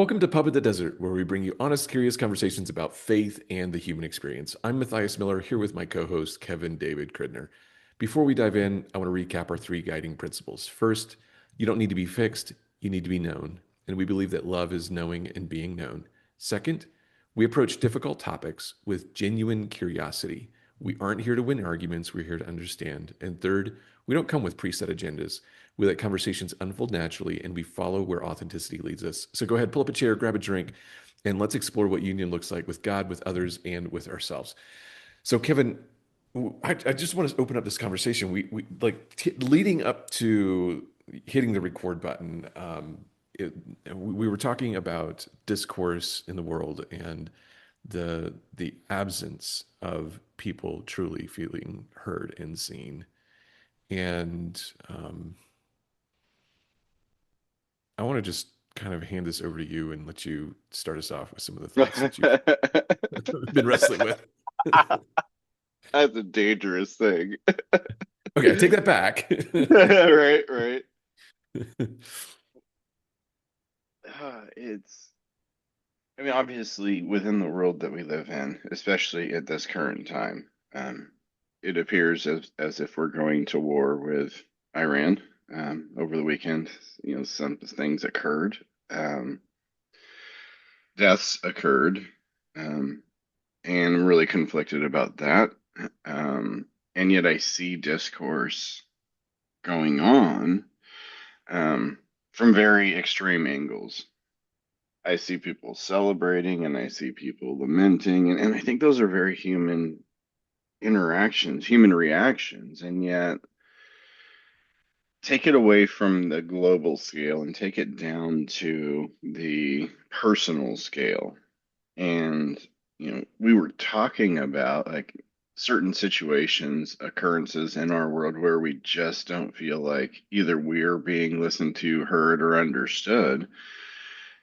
Welcome to Pub in the Desert, where we bring you honest, curious conversations about faith and the human experience. I'm Matthias Miller, here with my co host, Kevin David Cridner. Before we dive in, I want to recap our three guiding principles. First, you don't need to be fixed, you need to be known. And we believe that love is knowing and being known. Second, we approach difficult topics with genuine curiosity. We aren't here to win arguments, we're here to understand. And third, we don't come with preset agendas. We let conversations unfold naturally and we follow where authenticity leads us. So go ahead, pull up a chair, grab a drink, and let's explore what union looks like with God, with others, and with ourselves. So, Kevin, I just want to open up this conversation. We like leading up to hitting the record button. It, we were talking about discourse in the world and the absence of people truly feeling heard and seen. And I want to just kind of hand this over to you and let you start us off with some of the thoughts that you've been wrestling with. That's a dangerous thing. Okay, I take that back. Right, right. It's, I mean, obviously, within the world that we live in, especially at this current time, it appears as if we're going to war with Iran. Over the weekend, some things occurred. Um, Deaths occurred, um, and I'm really conflicted about that. And yet I see discourse going on um, from very extreme angles. I see people celebrating and I see people lamenting, and I think those are very human interactions, human reactions, and yet take it away from the global scale and take it down to the personal scale. And, we were talking about like certain situations, occurrences in our world where we just don't feel like either we're being listened to, heard, or understood,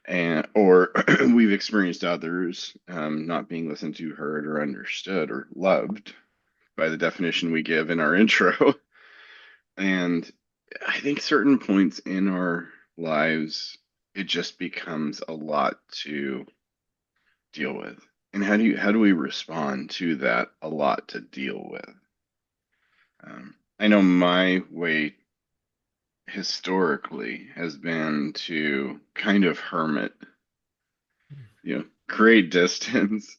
and or we've experienced others not being listened to, heard, or understood, or loved by the definition we give in our intro. And I think certain points in our lives, it just becomes a lot to deal with. And how do we respond to that a lot to deal with? I know my way historically has been to kind of hermit, create distance,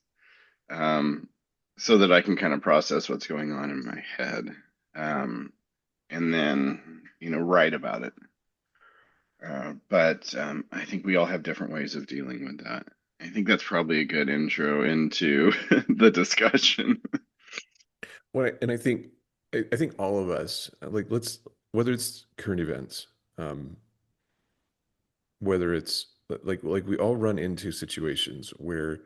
um, so that I can kind of process what's going on in my head, um, and then write about it. But I think we all have different ways of dealing with that. I think that's probably a good intro into the discussion. And I think all of us like let's whether it's current events, um, whether it's like we all run into situations where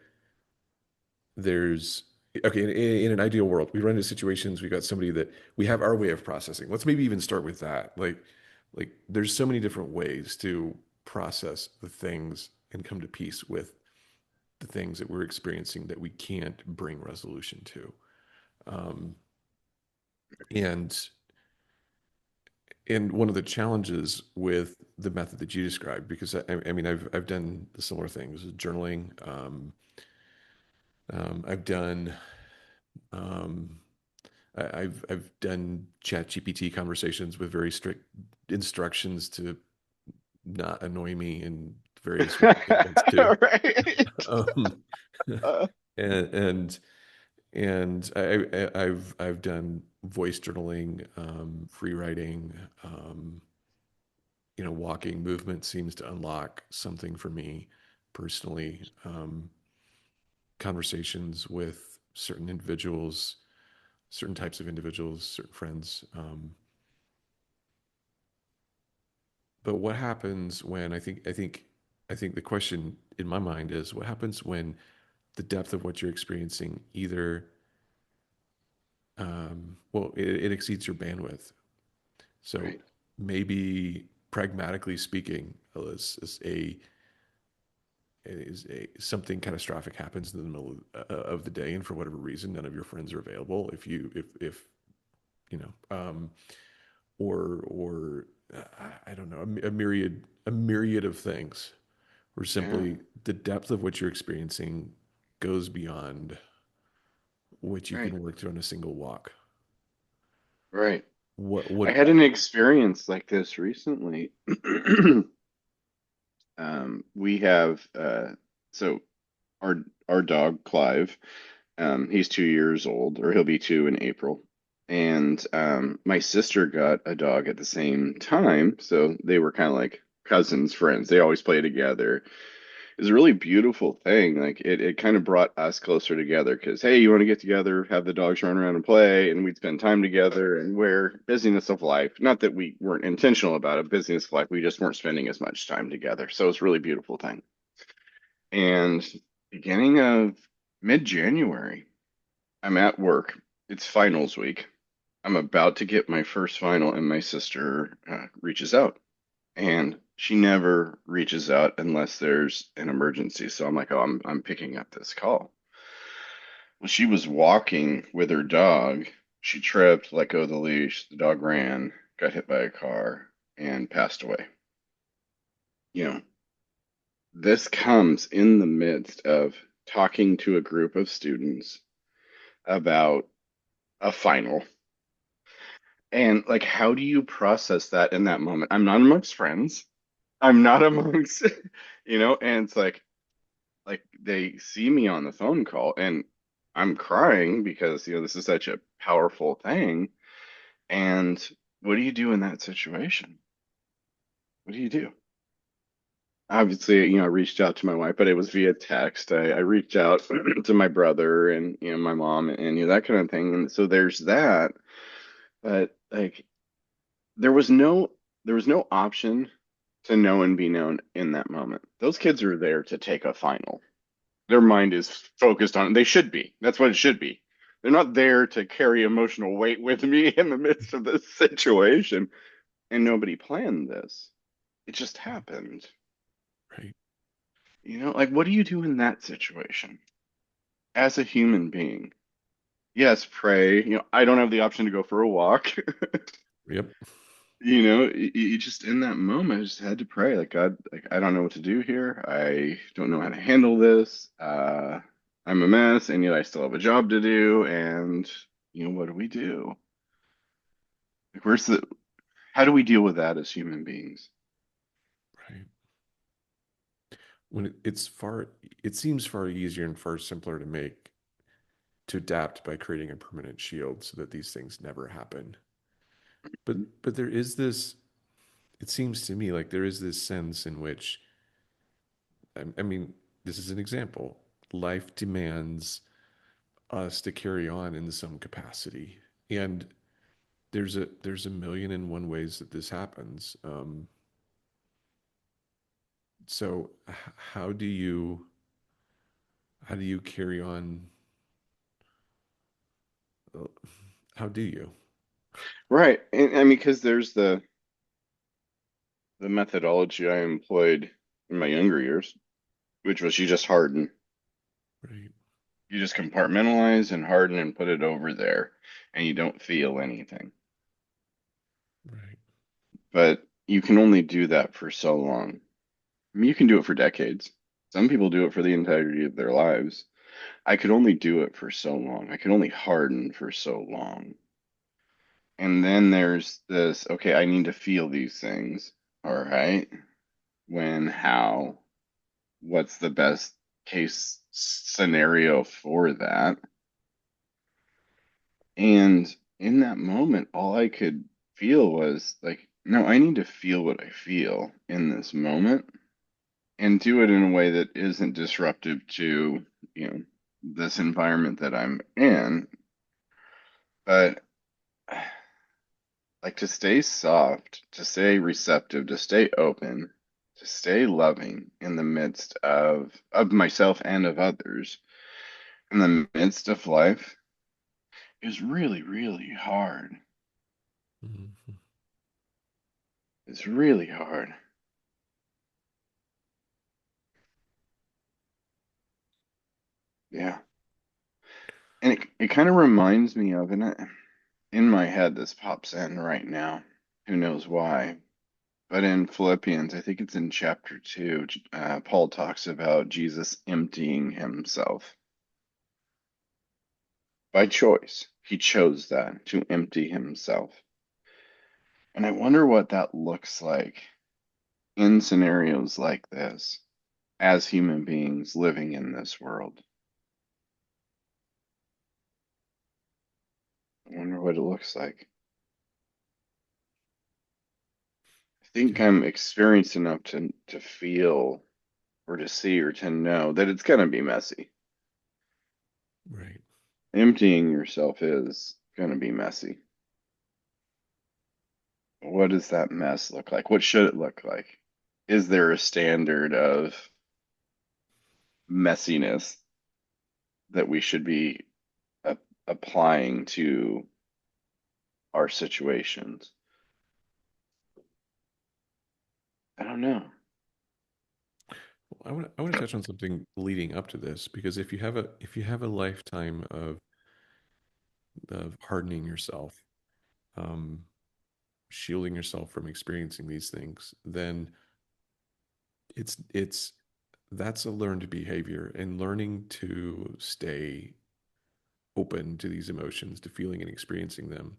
there's okay in an ideal world we run into situations we got somebody that we have our way of processing. Let's maybe even start with that. Like there's so many different ways to process the things and come to peace with the things that we're experiencing that we can't bring resolution to. Um, and and one of the challenges with the method that you described, because I mean I've done the similar things, journaling. I've done um, I've done chat GPT conversations with very strict instructions to not annoy me in various ways too. Right. Um, Uh, and and I've done voice journaling, free writing. Walking movement seems to unlock something for me personally. Conversations with certain individuals, certain types of individuals, certain friends. But what happens when I think the question in my mind is what happens when the depth of what you're experiencing either it exceeds your bandwidth. So right. maybe pragmatically speaking, is a something catastrophic happens in the middle of the day, and for whatever reason, none of your friends are available. If you know, or I don't know, a myriad of things or Yeah. simply the depth of what you're experiencing goes beyond what you Right. can work through on a single walk. Right. I What had an experience like this recently. We have so our our dog Clive, he's 2 years old, or he'll be two in April. And my sister got a dog at the same time, so they were kind of like cousins, friends. They always play together. It's a really beautiful thing. Like it kind of brought us closer together because, hey, you want to get together, have the dogs run around and play, and we'd spend time together. And where busyness of life, not that we weren't intentional about it, busyness of life, we just weren't spending as much time together. So it's a really beautiful thing. And beginning of mid-January, I'm at work. It's finals week. I'm about to get my first final, and my sister reaches out. And she never reaches out unless there's an emergency. So I'm like, oh, I'm picking up this call. Well, she was walking with her dog. She tripped, let go of the leash. The dog ran, got hit by a car, and passed away. You know, this comes in the midst of talking to a group of students about a final. And like, how do you process that in that moment? I'm not amongst friends. I'm not amongst, and it's like they see me on the phone call and I'm crying because this is such a powerful thing. And what do you do in that situation? What do you do? Obviously, I reached out to my wife, but it was via text. I reached out to my brother and my mom and that kind of thing. And so there's that. But like there was no there was no option to know and be known in that moment. Those kids are there to take a final. Their mind is focused on it. They should be. That's what it should be. They're not there to carry emotional weight with me in the midst of this situation. And nobody planned this. It just happened. right? Like what do you do in that situation as a human being? Yes, pray. I don't have the option to go for a walk. Yep. You just in that moment, I just had to pray, like God, like I don't know what to do here. I don't know how to handle this. I'm a mess, and yet I still have a job to do. And what do we do? Like, how do we deal with that as human beings? Right. When it seems far easier and far simpler to adapt by creating a permanent shield so that these things never happen. But there is this. It seems to me like there is this sense in which, I mean, this is an example. Life demands us to carry on in some capacity, and there's a million and one ways that this happens. So how do you carry on? uh, How do you? Right. And I mean, because there's the methodology I employed in my younger years, which was you just harden. Right, You just compartmentalize and harden and put it over there, and you don't feel anything. right, But you can only do that for so long. I mean, you can do it for decades. Some people do it for the entirety of their lives. I could only do it for so long. I could only harden for so long. And then there's this, okay, I need to feel these things. All right. When, how, what's the best case scenario for that? And in that moment, all I could feel was like, no, I need to feel what I feel in this moment and do it in a way that isn't disruptive to, you know, this environment that I'm in. But like to stay soft, to stay receptive, to stay open, to stay loving in the midst of myself and of others, in the midst of life is really, really hard. mhm, It's really hard. Yeah. And it kind of reminds me in my head, this pops in right now. Who knows why? But in Philippians, I think it's in chapter 2, Paul talks about Jesus emptying himself by choice. He chose that to empty himself. And I wonder what that looks like in scenarios like this as human beings living in this world. I wonder what it looks like. I think Yeah, I'm experienced enough to feel or to see or to know that it's going to be messy. right. Emptying yourself is going to be messy. What does that mess look like? What should it look like? Is there a standard of messiness that we should be a applying to our situations? I don't know. Well, I want to touch on something leading up to this because if you have a lifetime of hardening yourself, um, shielding yourself from experiencing these things, then it's that's a learned behavior, and learning to stay open to these emotions, to feeling and experiencing them.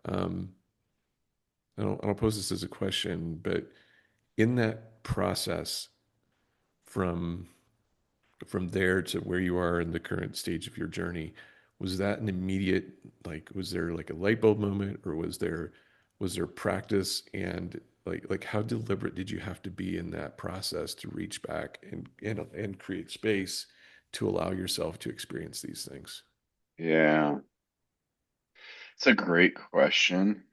Um, I don't pose this as a question, but in that process, from from there to where you are in the current stage of your journey, was that an immediate, like, was there like a light bulb moment, or was there practice, and like how deliberate did you have to be in that process to reach back and create space to allow yourself to experience these things? Yeah, it's a great question.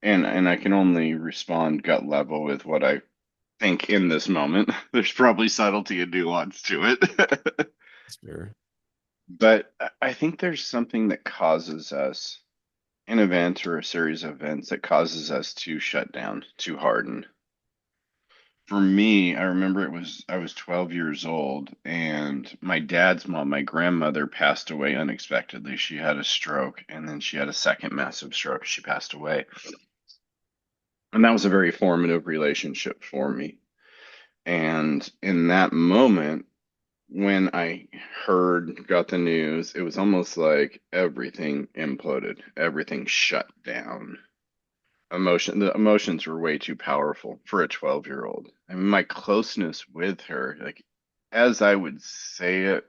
And I can only respond gut level with what I think in this moment. There's probably subtlety and nuance to it. It's fair. But I think there's something that causes us, an event or a series of events that causes us to shut down, to harden. For me, I remember I was 12 years old and my dad's mom, my grandmother, passed away unexpectedly. She had a stroke and then she had a second massive stroke. She passed away. And that was a very formative relationship for me. And in that moment, when I got the news, it was almost like everything imploded, everything shut down. The emotions were way too powerful for a 12-year-old. I mean, my closeness with her, like, as I would say it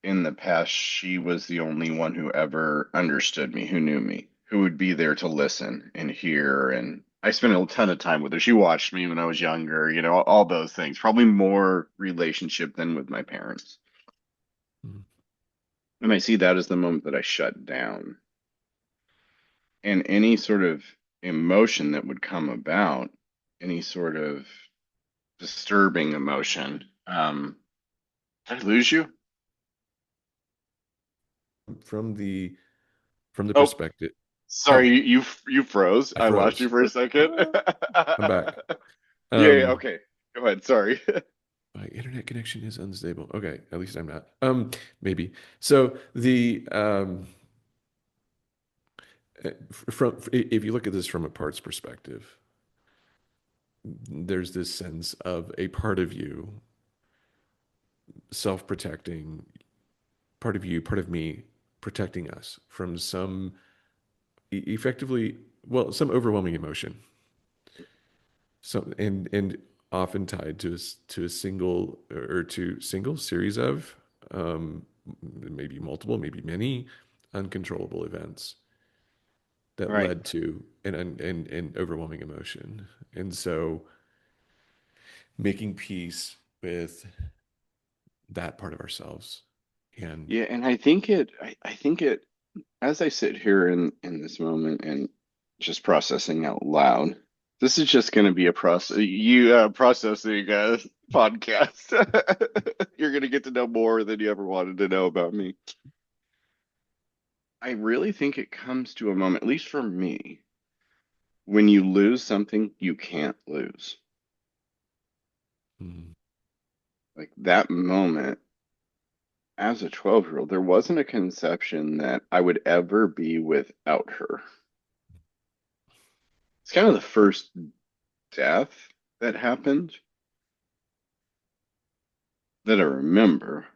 in the past, she was the only one who ever understood me, who knew me, who would be there to listen and hear. And I spent a ton of time with her. She watched me when I was younger, all those things. Probably more relationship than with my parents. Mhm. And I see that as the moment that I shut down. And any sort of emotion that would come about, any sort of disturbing emotion. Did I lose you? From the Oh, perspective. sorry, Oh, you froze. I I lost you froze. for a second. I'm back. Yeah, yeah, Um, okay. Go ahead. Sorry. my internet connection is unstable. Okay, at least I'm not. Maybe. So from if you look at this from a parts perspective, there's this sense of a part of you self-protecting, part of you, part of me protecting us from some effectively, well, some overwhelming emotion. So and often tied to a single or to single series of um, maybe multiple, maybe many uncontrollable events that Right. led to an overwhelming emotion. And so making peace with that part of ourselves. And Yeah, and I think it, as I sit here in this moment and just processing out loud, this is just going to be a processing podcast. You're going to get to know more than you ever wanted to know about me. I really think it comes to a moment, at least for me, when you lose something you can't lose. mm, Like that moment as a 12-year-old, there wasn't a conception that I would ever be without her. It's kind of the first. death that happened that I remember.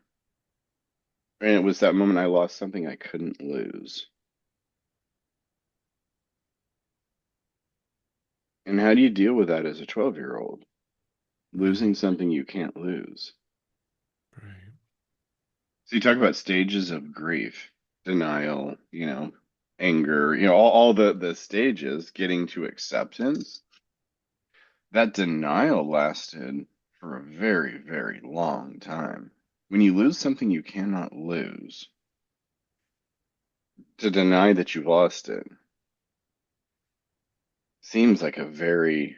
And it was that moment I lost something I couldn't lose. And how do you deal with that as a 12-year-old? Losing Right. something you can't lose. Right. So you talk about stages of grief, denial, anger, all the stages getting to acceptance. That denial lasted for a very, very long time. When you lose something you cannot lose, to deny that you lost it seems like a very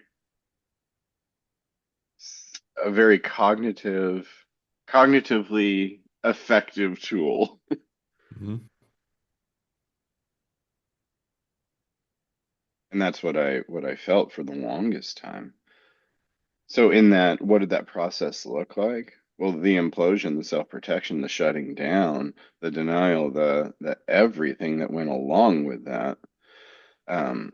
cognitively effective tool. Hmm. And that's what I felt for the longest time. So in that, what did that process look like? Well, the implosion, the self-protection, the shutting down, the denial, the everything that went along with that. Um,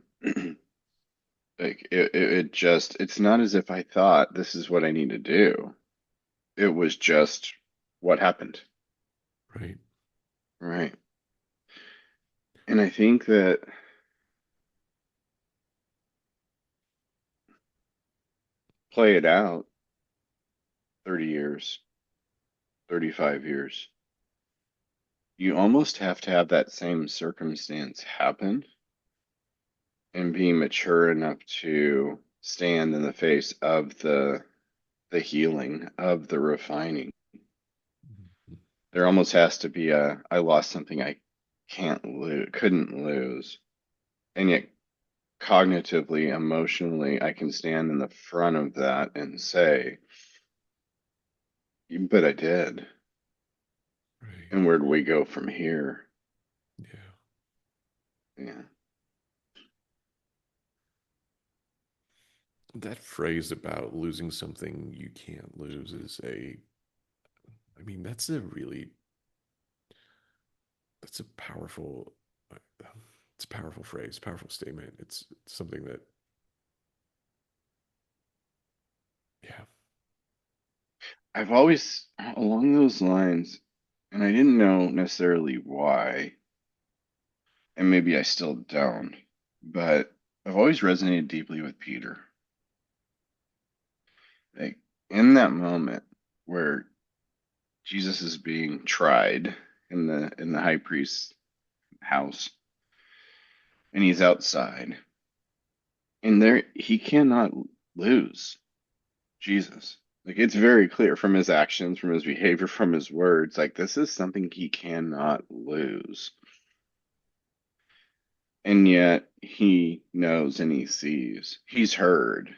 like it just, it's not as if I thought this is what I need to do. It was just what happened. Right. Right. And I think that play it out 30 years, 35 years, you almost have to have that same circumstance happen and be mature enough to stand in the face of the healing, of the refining. Mhm. There almost has to be a I lost something I couldn't lose. And yet cognitively, emotionally, I can stand in the front of that and say, but I did. Right. And where do we go from here? Yeah. Yeah. That phrase about losing something you can't lose is I mean, that's a powerful, it's a powerful phrase, powerful statement. It's something that, yeah. I've always, along those lines, and I didn't know necessarily why, and maybe I still don't, but I've always resonated deeply with Peter. Like in that moment where Jesus is being tried in the high priest's house, and he's outside, and there he cannot lose Jesus. Like it's very clear from his actions, from his behavior, from his words, like this is something he cannot lose. And yet he knows and he sees. He's heard.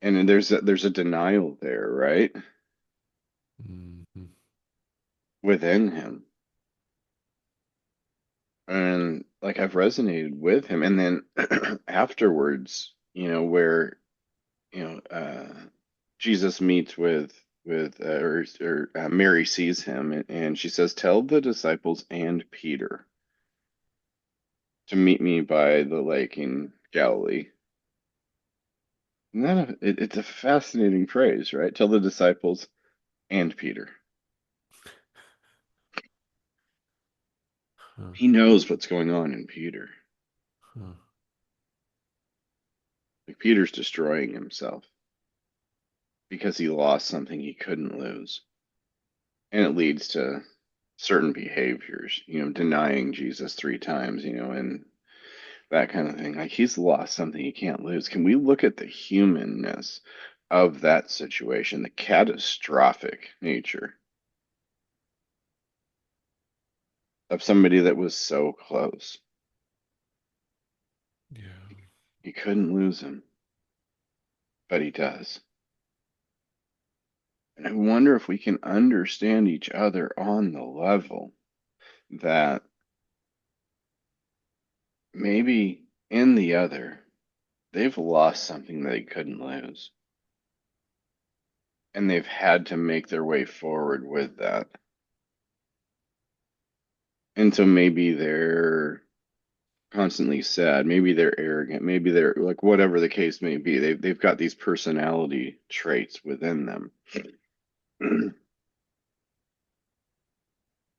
And then there's a denial there, right? Mhm. Within him. And like I've resonated with him. And then afterwards, where, Jesus meets or Mary sees him and she says, "Tell the disciples and Peter to meet me by the lake in Galilee." It's a fascinating phrase, right? Tell the disciples and Peter. Huh. He knows what's going on in Peter. Huh. Like Peter's destroying himself because he lost something he couldn't lose. And it leads to certain behaviors, denying Jesus 3 times, and that kind of thing. Like he's lost something he can't lose. Can we look at the humanness of that situation, the catastrophic nature of somebody that was so close? Yeah. He couldn't lose him, but he does. And I wonder if we can understand each other on the level that maybe in the other, they've lost something they couldn't lose. And they've had to make their way forward with that. And so maybe they're constantly sad. Maybe they're arrogant. Maybe they're like whatever the case may be. They've got these personality traits within them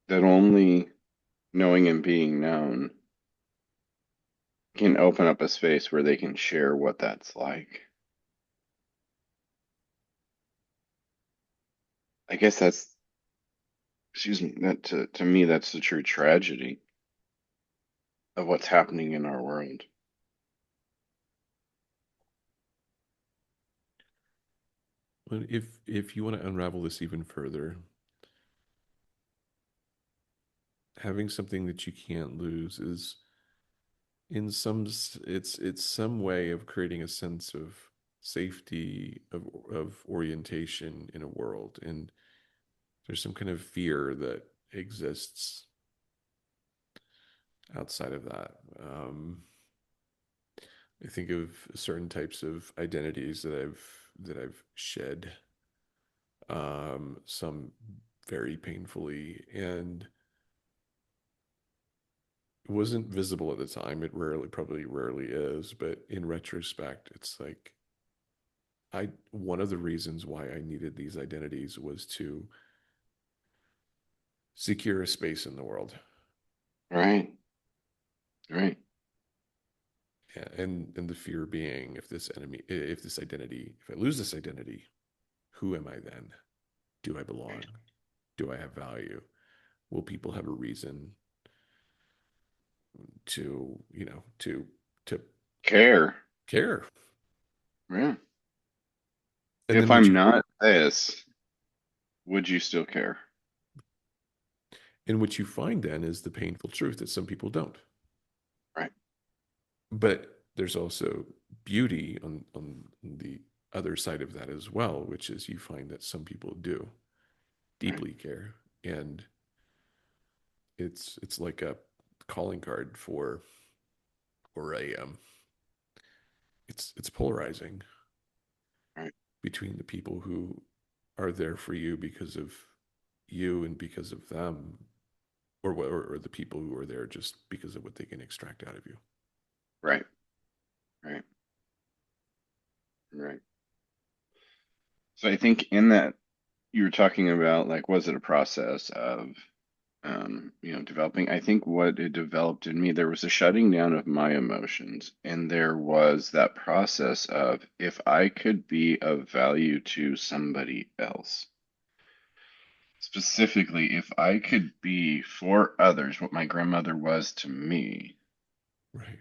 that only knowing and being known can open up a space where they can share what that's like. I guess that's, excuse me, that to me that's the true tragedy of what's happening in our world. Well, if you want to unravel this even further, having something that you can't lose is it's some way of creating a sense of safety of orientation in a world, and there's some kind of fear that exists outside of that. I think of certain types of identities that I've shed, some very painfully, and it wasn't visible at the time. It probably rarely is, but in retrospect, it's like I one of the reasons why I needed these identities was to secure a space in the world. Right, right, And the fear being, if this identity, if I lose this identity, who am I then? Do I belong? right. Do I have value? Will people have a reason to, to Care. care? Yeah. And If then what I'm you not this, would you still care? and what you find then is the painful truth that some people don't. Right, But there's also beauty on the other side of that as well, which is you find that some people do right, deeply care, and it's like a calling card for a it's polarizing right, between the people who are there for you because of you and because of them, or the people who are there just because of what they can extract out of you. right, right, right. So I think in that you were talking about like, was it a process of developing? I think what it developed in me, there was a shutting down of my emotions, and there was that process of if I could be of value to somebody else, specifically if I could be for others what my grandmother was to me, Right.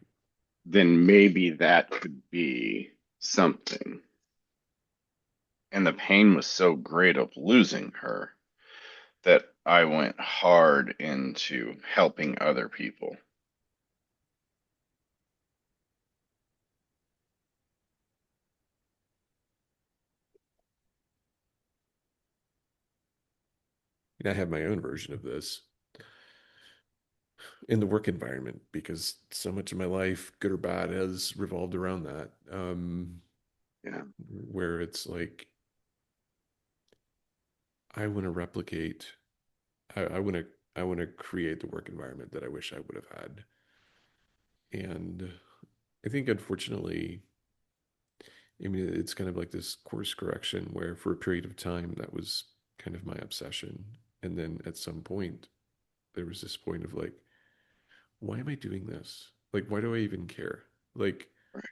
then maybe that could be something. And the pain was so great of losing her that I went hard into helping other people. And I have my own version of this in the work environment because so much of my life, good or bad, has revolved around that. Yeah, Where it's like I want to replicate, I want to, I want to create the work environment that I wish I would have had, and I think unfortunately, I mean, it's kind of like this course correction where for a period of time that was kind of my obsession, and then at some point there was this point of like, why am I doing this? Like, why do I even care? Like, right,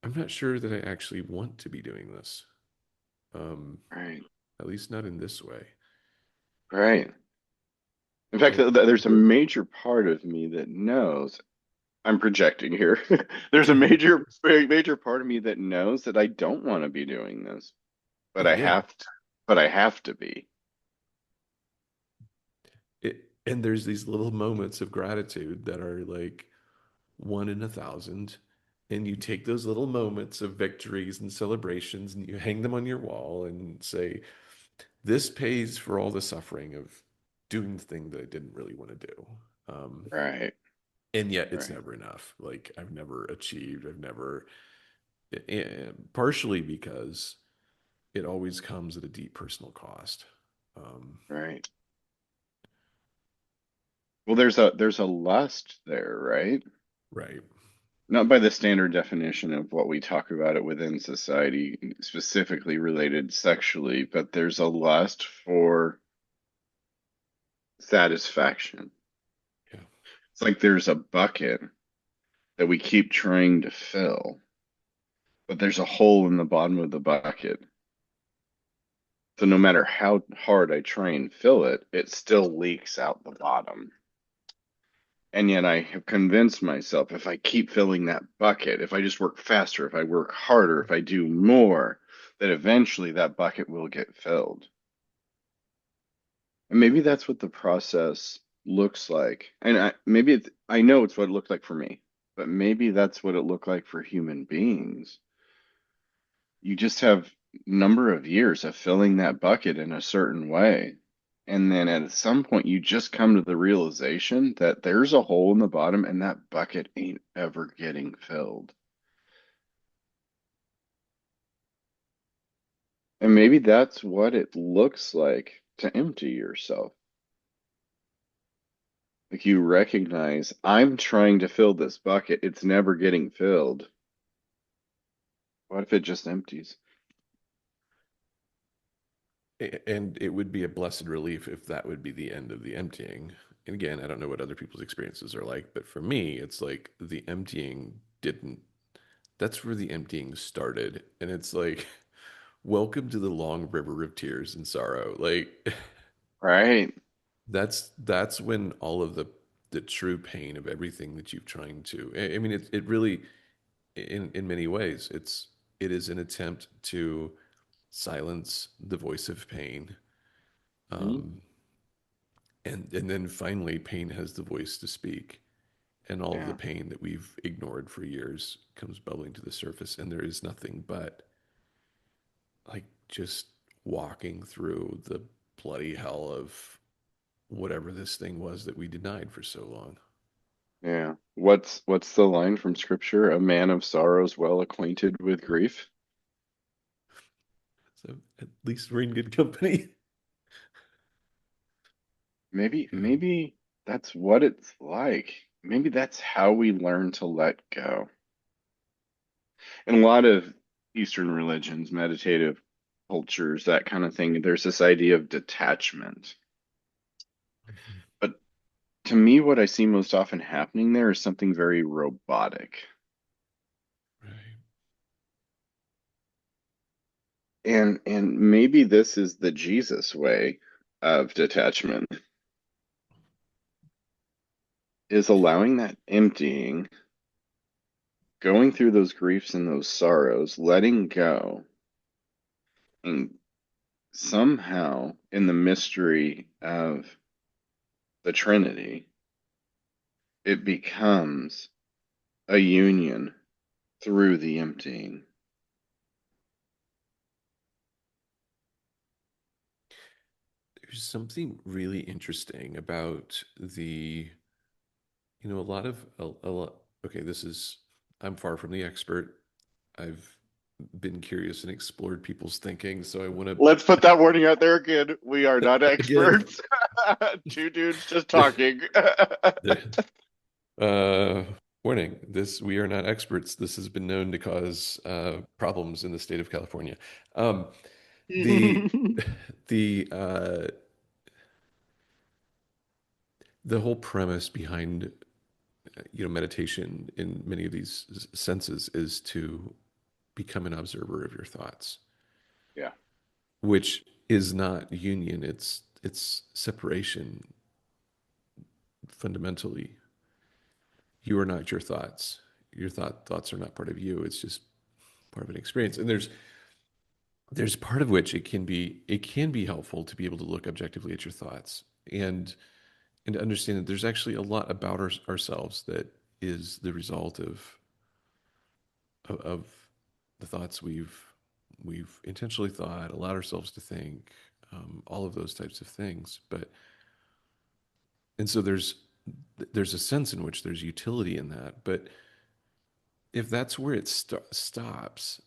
I'm not sure that I actually want to be doing this. Um, right, at least not in this way. right. In fact, And there's a major part of me that knows I'm projecting here. There's a major, very major part of me that knows that I don't want to be doing this, but oh I yeah, have to, but I have to be. and there's these little moments of gratitude that are like one in a thousand. And you take those little moments of victories and celebrations and you hang them on your wall and say, this pays for all the suffering of doing the thing that I didn't really want to do. Um, Right, and yet it's right, never enough. Like I've never achieved, partially because it always comes at a deep personal cost. Um, right. Well, there's a lust there, right? Right. Not by the standard definition of what we talk about it within society, specifically related sexually, but there's a lust for satisfaction. Yeah. It's like there's a bucket that we keep trying to fill, but there's a hole in the bottom of the bucket. So no matter how hard I try and fill it, it still leaks out the bottom. And yet I have convinced myself if I keep filling that bucket, if I just work faster, if I work harder, if I do more, that eventually that bucket will get filled. And maybe that's what the process looks like. And I know it's what it looked like for me, but maybe that's what it looked like for human beings. You just have number of years of filling that bucket in a certain way. And then at some point, you just come to the realization that there's a hole in the bottom and that bucket ain't ever getting filled. And maybe that's what it looks like to empty yourself. Like you recognize, I'm trying to fill this bucket, it's never getting filled. What if it just empties? And it would be a blessed relief if that would be the end of the emptying. And again, I don't know what other people's experiences are like, but for me, it's like the emptying didn't, that's where the emptying started. And it's like, welcome to the long river of tears and sorrow. Like, Right? that's when all of the true pain of everything that you've trying to, I mean, it really, in many ways, it is an attempt to silence the voice of pain. Mhm. Um, and then finally pain has the voice to speak, and all of the Yeah, pain that we've ignored for years comes bubbling to the surface, and there is nothing but like just walking through the bloody hell of whatever this thing was that we denied for so long. yeah. What's the line from scripture? A man of sorrows well acquainted with grief. So at least we're in good company. Maybe Yeah. maybe that's what it's like. Maybe that's how we learn to let go. In a lot of Eastern religions, meditative cultures, that kind of thing, there's this idea of detachment. Mhm. But to me, what I see most often happening there is something very robotic. Right. And maybe this is the Jesus way of detachment, is allowing that emptying, going through those griefs and those sorrows, letting go, and somehow in the mystery of the Trinity, it becomes a union through the emptying. There's something really interesting about a lot of a lot. Okay, this is, I'm far from the expert. I've been curious and explored people's thinking, so I want Let's put that warning out there again. We are to not again. experts. Two dudes just talking. uh, Warning: this, we are not experts. This has been known to cause problems in the state of California. Um, the the the whole premise behind meditation in many of these senses is to become an observer of your thoughts, Yeah, which is not union. It's separation. Fundamentally, you are not your thoughts. Your thoughts are not part of you. It's just part of an experience. And there's part of which it can be helpful to be able to look objectively at your thoughts and to understand that there's actually a lot about ourselves that is the result of the thoughts we've intentionally thought, allowed ourselves to think, all of those types of things. But and so there's a sense in which there's utility in that. But if that's where it stops,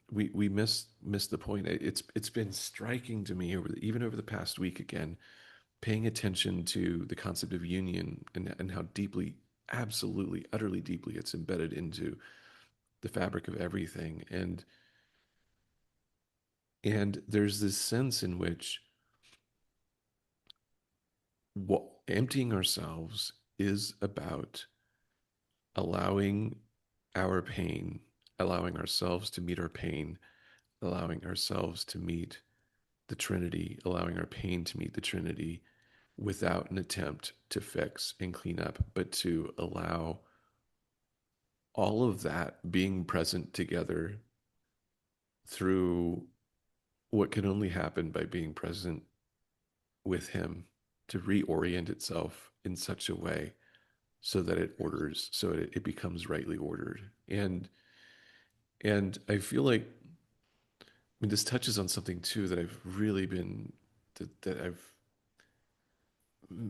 we miss the point. It's been striking to me even over the past week again, paying attention to the concept of union and how deeply absolutely, utterly, deeply. It's embedded into the fabric of everything. And there's this sense in which emptying ourselves is about allowing our pain, allowing ourselves to meet our pain, allowing ourselves to meet the Trinity, allowing our pain to meet the Trinity without an attempt to fix and clean up, but to allow all of that being present together through what can only happen by being present with Him to reorient itself in such a way so that it becomes rightly ordered. And I feel like, I mean, this touches on something too that I've really been that I've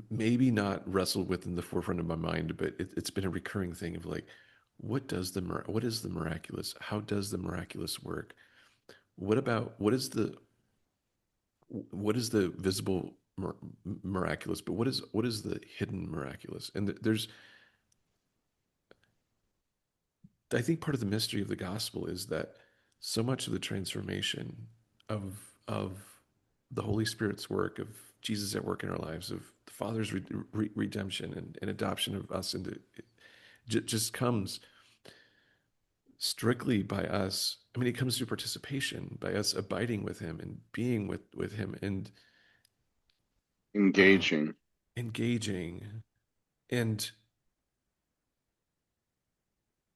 maybe not wrestled with in the forefront of my mind, but it's been a recurring thing of like, what is the miraculous? How does the miraculous work? What about what is the visible miraculous? But what is the hidden miraculous? And there's I think part of the mystery of the gospel is that so much of the transformation of the Holy Spirit's work, of Jesus at work in our lives, of the Father's redemption and adoption of us into just comes strictly by us. I mean, it comes through participation, by us abiding with Him and being with Him and uh, Engaging. engaging. And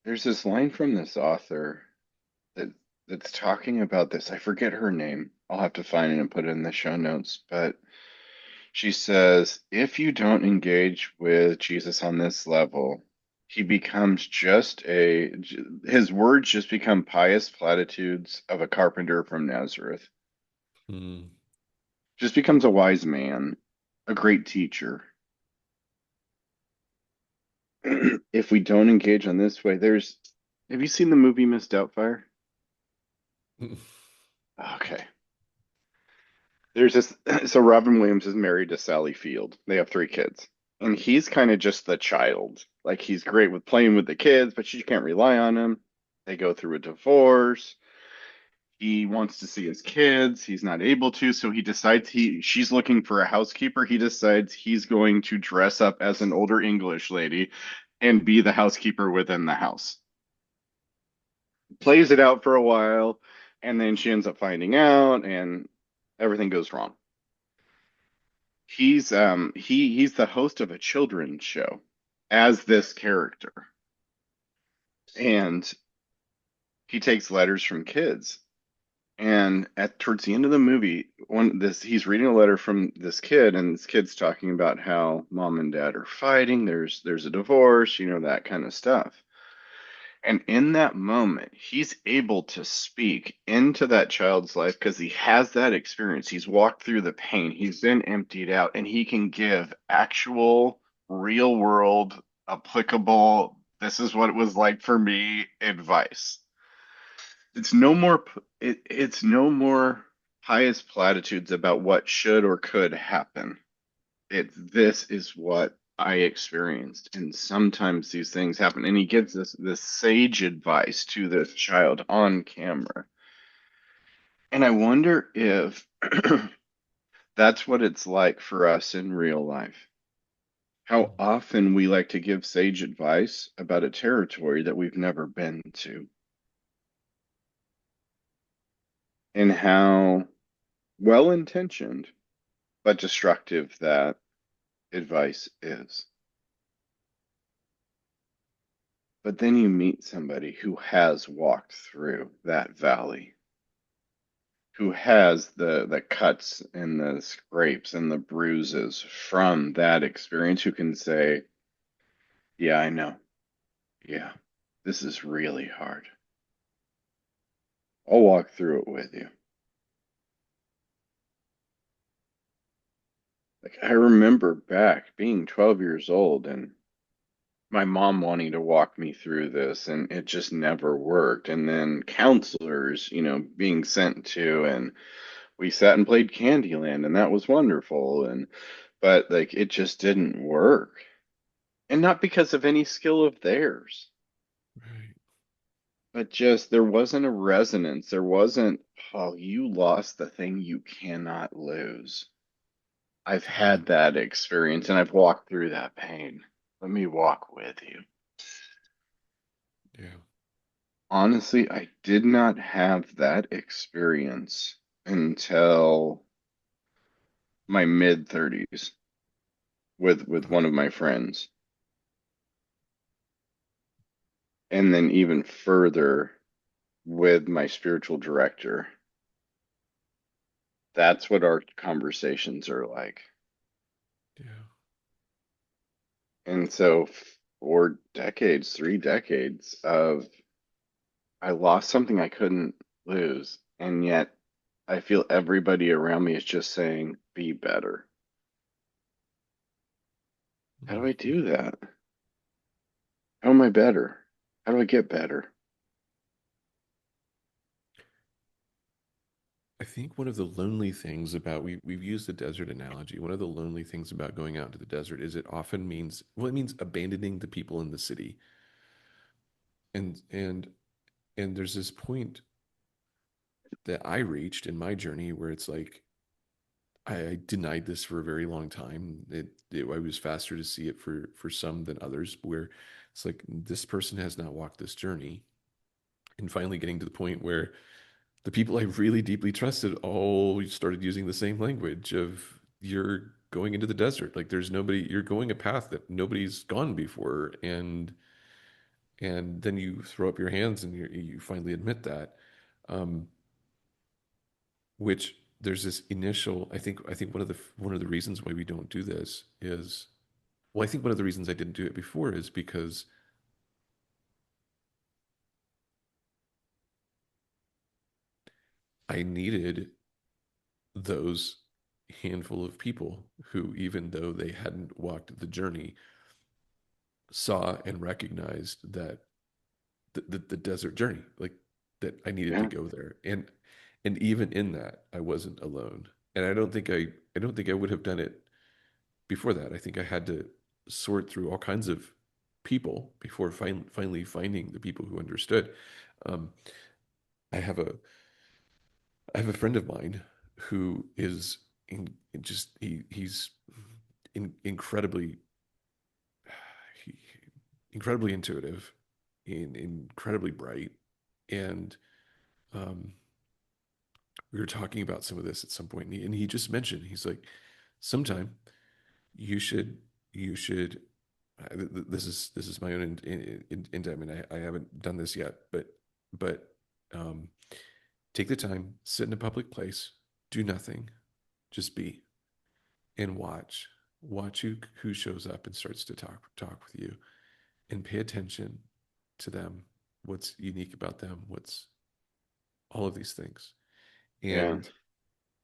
There's this line from this author that that's talking about this. I forget her name. I'll have to find it and put it in the show notes. But she says, if you don't engage with Jesus on this level, he becomes his words just become pious platitudes of a carpenter from Nazareth. hmm, Just becomes a wise man, a great teacher. If we don't engage on this way, have you seen the movie Miss Doubtfire? Okay. There's this, so Robin Williams is married to Sally Field. They have three kids. And he's kind of just the child. Like he's great with playing with the kids, but she can't rely on him. They go through a divorce. He wants to see his kids. He's not able to, so he decides she's looking for a housekeeper. He decides he's going to dress up as an older English lady and be the housekeeper within the house. Plays it out for a while, and then she ends up finding out and everything goes wrong. He's the host of a children's show as this character, and he takes letters from kids. And at towards the end of the movie, one this he's reading a letter from this kid, and this kid's talking about how mom and dad are fighting. There's a divorce, that kind of stuff. And in that moment, he's able to speak into that child's life because he has that experience. He's walked through the pain, he's been emptied out, and he can give actual, real world, applicable, this is what it was like for me advice. It's no more pious platitudes about what should or could happen. This is what I experienced, and sometimes these things happen. And he gives this sage advice to this child on camera. And I wonder if that's what it's like for us in real life. How often we like to give sage advice about a territory that we've never been to, and how well intentioned but destructive that advice is. But then you meet somebody who has walked through that valley, who has the cuts and the scrapes and the bruises from that experience, who can say, yeah, I know. Yeah, this is really hard. I'll walk through it with you. Like I remember back being 12 years old and my mom wanting to walk me through this, and it just never worked. And then counselors, being sent to, and we sat and played Candyland, and that was wonderful. But like it just didn't work. And not because of any skill of theirs, Right. but just there wasn't a resonance. There wasn't, oh, you lost the thing you cannot lose. I've Yeah. had that experience and I've walked through that pain. Let me walk with you. Yeah. Honestly, I did not have that experience until my mid 30s with Wow. one of my friends. And then even further with my spiritual director. That's what our conversations are like. Yeah. And so, 4 decades, 3 decades of I lost something I couldn't lose. And yet, I feel everybody around me is just saying, be better. How do I Mhm. do that? How am I better? How do I get better? I think one of the lonely things about we've used the desert analogy. One of the lonely things about going out into the desert is it often means well, it means abandoning the people in the city. And there's this point that I reached in my journey where it's like I denied this for a very long time. I was faster to see it for some than others, where it's like this person has not walked this journey, and finally getting to the point where the people I really deeply trusted all started using the same language of you're going into the desert. Like there's nobody, you're going a path that nobody's gone before. And then you throw up your hands and you finally admit that. Um, which there's this initial, I think one of the reasons why we don't do this is, well, I think one of the reasons I didn't do it before is because I needed those handful of people who, even though they hadn't walked the journey, saw and recognized that the desert journey, like that I needed to Yeah, go there. And even in that, I wasn't alone. And I don't think I would have done it before that. I think I had to sort through all kinds of people before finally finding the people who understood. Um, I have a I have a friend of mine who is just he's incredibly he, incredibly intuitive and incredibly bright. And um, we were talking about some of this at some point, and he just mentioned he's like, sometime you should you should. This is my own I mean, I haven't done this yet, but um, take the time, sit in a public place, do nothing, just be and watch who shows up and starts to talk with you, and pay attention to them, what's unique about them, what's all of these things, yeah. and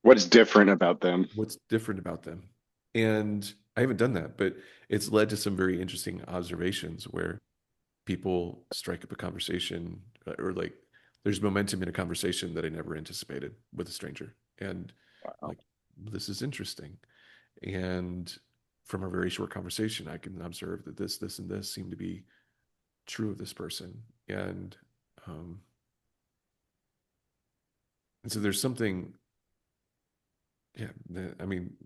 What's different about them? what's different about them. And I haven't done that, but it's led to some very interesting observations where people strike up a conversation, or like there's momentum in a conversation that I never anticipated with a stranger. And I'm Wow. like, this is interesting. And from a very short conversation, I can observe that this, and this seem to be true of this person. Um, and so there's something, yeah, I mean,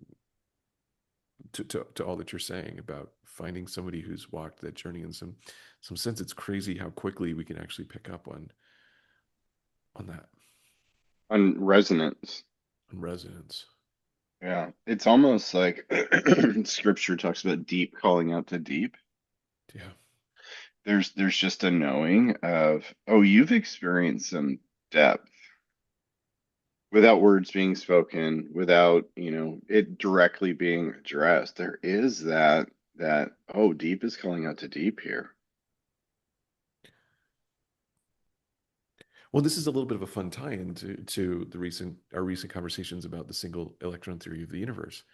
to all that you're saying about finding somebody who's walked that journey in some sense, it's crazy how quickly we can actually pick up on that, On resonance. on resonance. Yeah. It's almost like scripture talks about deep calling out to deep. Yeah. There's just a knowing of, oh, you've experienced some depth without words being spoken, without, it directly being addressed. There is that, oh, deep is calling out to deep here. Well, this is a little bit of a fun tie-in to the recent our recent conversations about the single electron theory of the universe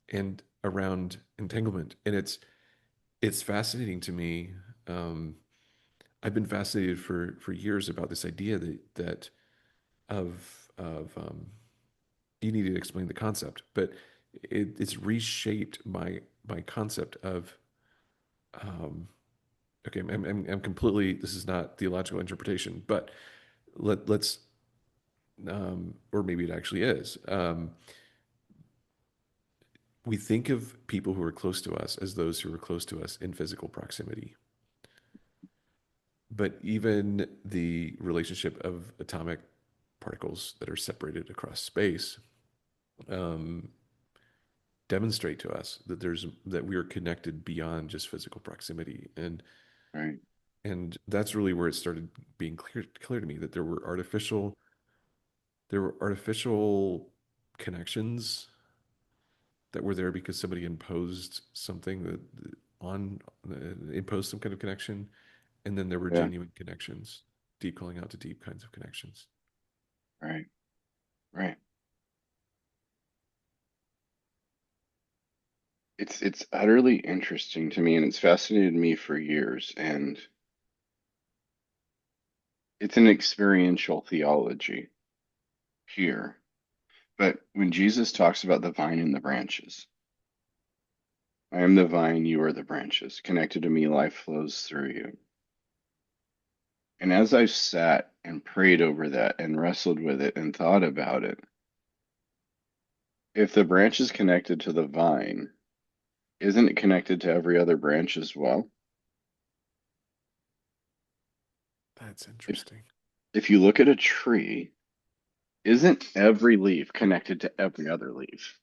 and around entanglement. And it's fascinating to me. Um, I've been fascinated for years about this idea that of you need to explain the concept, but it's reshaped my concept um, okay, I'm completely, this is not theological interpretation, but let's, or maybe it actually is. We think of people who are close to us as those who are close to us in physical proximity. But even the relationship of atomic particles that are separated across space um, demonstrate to us that we are connected beyond just physical proximity, Right. and that's really where it started being clear to me that there were artificial connections that were there because somebody imposed something that on imposed some kind of connection, and then there were Yeah. genuine connections, deep calling out to deep kinds of connections. Right. Right. It's utterly interesting to me, and it's fascinated me for years. And it's an experiential theology here. But when Jesus talks about the vine and the branches, I am the vine, you are the branches. Connected to me, life flows through you. And as I've sat and prayed over that and wrestled with it and thought about it, if the branch is connected to the vine, isn't it connected to every other branch as well? That's If interesting. if you look at a tree, isn't every leaf connected to every other leaf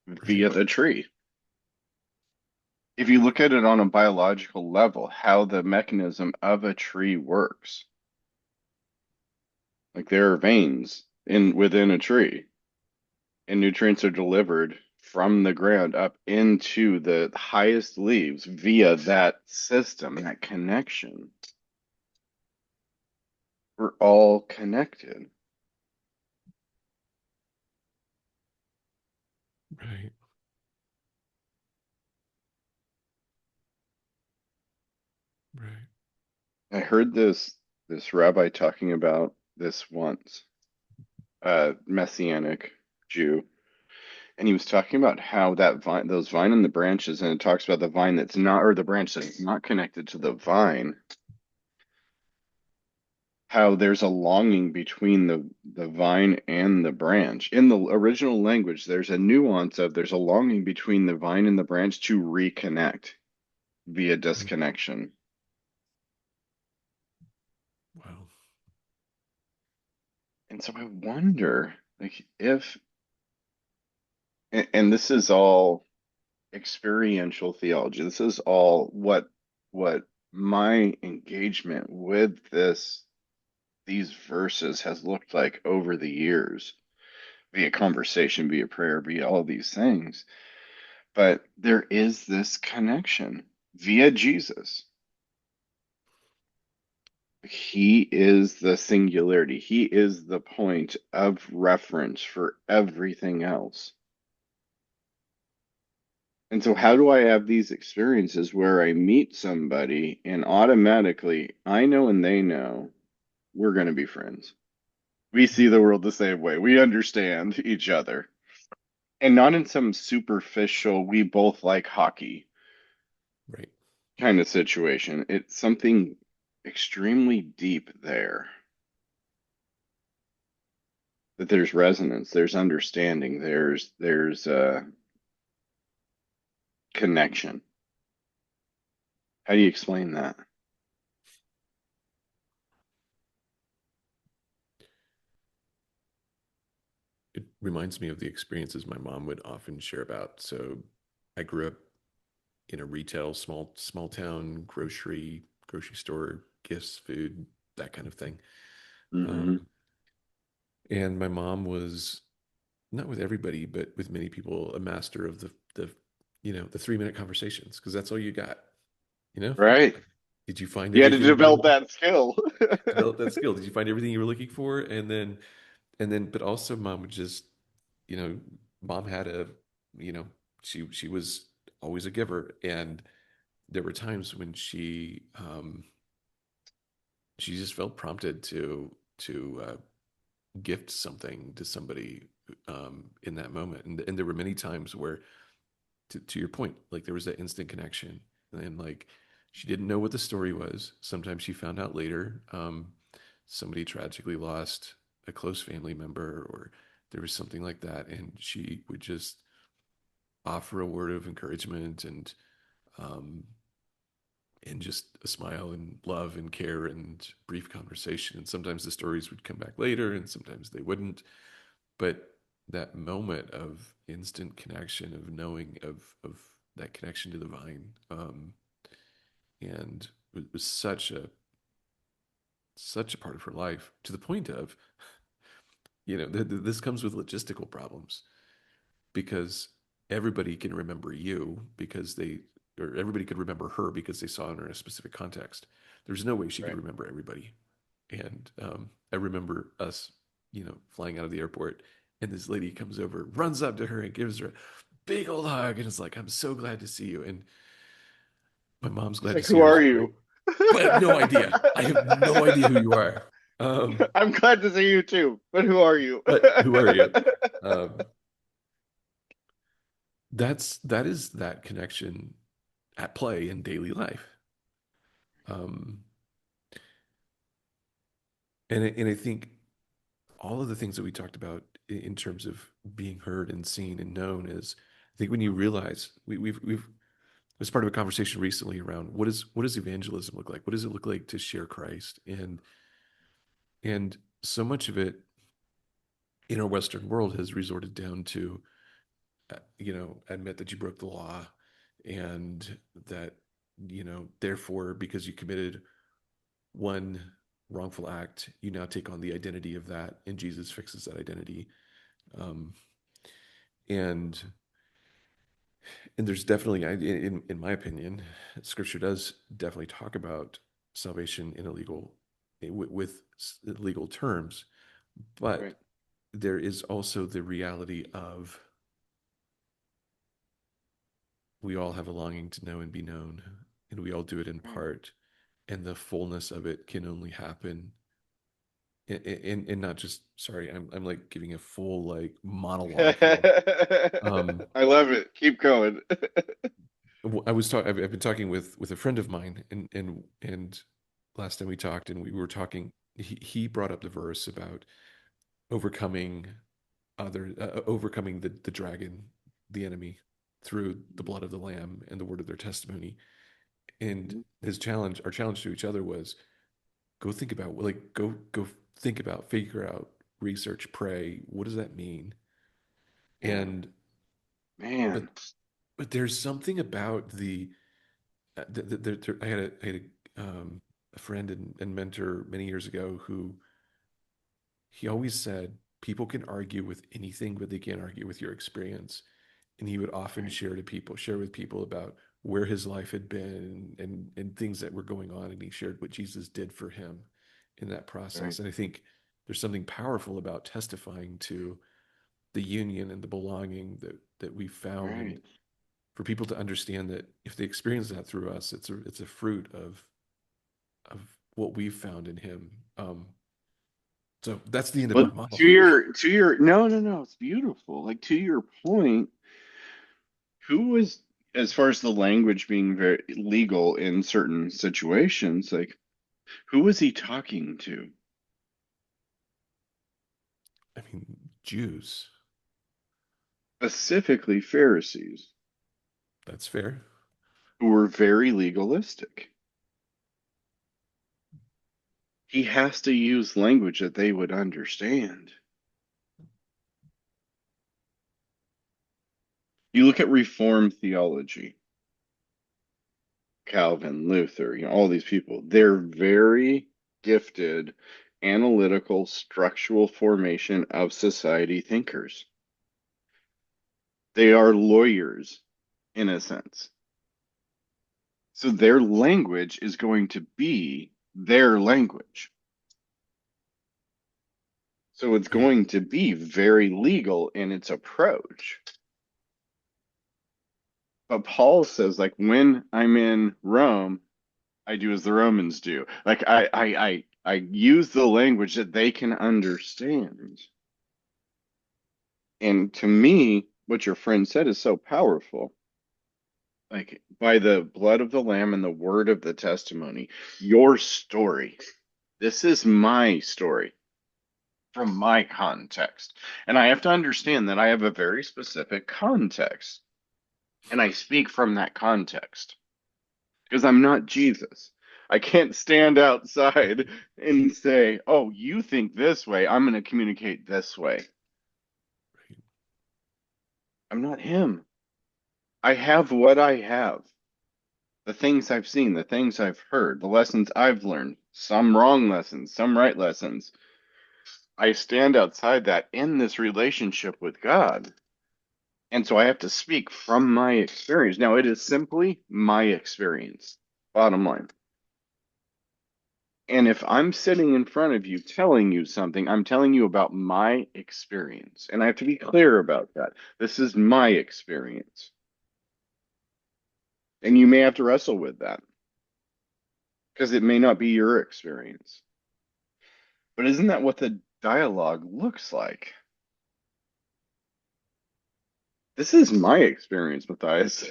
Right. via the tree? If you look at it on a biological level, how the mechanism of a tree works, like there are veins in within a tree, and nutrients are delivered from the ground up into the highest leaves via that system, that connection. We're all connected. Right. Right. I heard this rabbi talking about this once, a messianic Jew, and he was talking about how that vine, those vine and the branches, and it talks about the vine that's not, or the branch that's not connected to the vine, how there's a longing between the vine and the branch. In the original language, there's a nuance of there's a longing between the vine and the branch to reconnect via Mm. disconnection. Wow. And so I wonder, like, if, and this is all experiential theology. This is all what my engagement with these verses has looked like over the years, via conversation, via prayer, via all these things. But there is this connection via Jesus. He is the singularity. He is the point of reference for everything else. And so, how do I have these experiences where I meet somebody and automatically I know and they know we're going to be friends? We see Mm. the world the same way. We understand each other. And not in some superficial, we both like hockey Right. kind of situation. It's something extremely deep there. That there's resonance, there's understanding, there's connection. How do you explain that? It reminds me of the experiences my mom would often share about. So I grew up in a retail, small town grocery store, gifts, food, that kind of thing. Hmm. Um, and my mom was not with everybody, but with many people, a master of the 3 minute conversations because that's all you got. You know, Right. did you find You had to everything develop you that skill. develop that skill? Did you find everything you were looking for? But also mom would just, you know, mom had you know, she was always a giver, and there were times when she just felt prompted to gift something to somebody in that moment, and there were many times where, to your point, like there was that instant connection, and like she didn't know what the story was. Sometimes she found out later. Somebody tragically lost a close family member, or there was something like that, and she would just offer a word of encouragement um, and just a smile and love and care and brief conversation. And sometimes the stories would come back later, and sometimes they wouldn't. But that moment of instant connection, of knowing of that connection to the vine, and it was such a part of her life, to the point of, this comes with logistical problems, because everybody can remember you because they or everybody could remember her because they saw her in a specific context. There's no way she could Right. remember everybody. And I remember us, flying out of the airport, and this lady comes over, runs up to her, and gives her a big old hug, and is like, "I'm so glad to see you." And my mom's It's glad to like, see who her as are well. you? But I have no idea. I have no idea who you are. Um, I'm glad to see you too, but who are you? but who are you? Um, that is that connection at play in daily life. Um, and I think all of the things that we talked about in terms of being heard and seen and known is, I think when you realize we've was part of a conversation recently around what does evangelism look like? What does it look like to share Christ? And so much of it in our Western world has resorted down to, admit that you broke the law, and that, therefore, because you committed one wrongful act, you now take on the identity of that, and Jesus fixes that identity. Um, and and there's definitely, in my opinion, Scripture does definitely talk about salvation in a legal with legal terms, but Right. there is also the reality of we all have a longing to know and be known, and we all do it in Right. part, and the fullness of it can only happen and not just, sorry, I'm like giving a full like monologue here. um I love it. Keep going. I was talking. I've been talking with a friend of mine, and last time we talked, and we were talking, he brought up the verse about overcoming overcoming the dragon, the enemy, through the blood of the lamb and the word of their testimony. And our challenge to each other was, go think about, like, go think about, figure out, research, pray. What does that mean? Yeah, And but man. but there's something about I had a friend and mentor many years ago who he always said people can argue with anything, but they can't argue with your experience. And he would often Right, share with people about where his life had been and things that were going on. And he shared what Jesus did for him in that right, process. And I think there's something powerful about testifying to the union and the belonging that we found, and right. for people to understand that if they experience that through us, it's a fruit of what we've found in him. So that's the end of my But monologue. no, no, no, it's beautiful. Like to your point, who was, as far as the language being very legal in certain situations, like who was he talking to? I mean, Jews. Specifically Pharisees, That's fair. who were very legalistic. He has to use language that they would understand. You look at Reformed theology, Calvin, Luther, all these people, they're very gifted analytical structural formation of society thinkers. They are lawyers in a sense. So their language is going to be their language. So it's Yeah. going to be very legal in its approach. But Paul says, like, when I'm in Rome, I do as the Romans do. Like I use the language that they can understand. And to me, what your friend said is so powerful. like by the blood of the Lamb and the word of the testimony, your story. This is my story from my context. And I have to understand that I have a very specific context, and I speak from that context because I'm not Jesus. I can't stand outside and say, "Oh, you think this way, I'm going to communicate this way." Right. I'm not him. I have what I have. The things I've seen, the things I've heard, the lessons I've learned, some wrong lessons, some right lessons. I stand outside that in this relationship with God. And so I have to speak from my experience. Now, it is simply my experience, bottom line. And if I'm sitting in front of you telling you something, I'm telling you about my experience. And I have to be clear about that. This is my experience. And you may have to wrestle with that because it may not be your experience. But isn't that what the dialogue looks like? This is my experience, Matthias.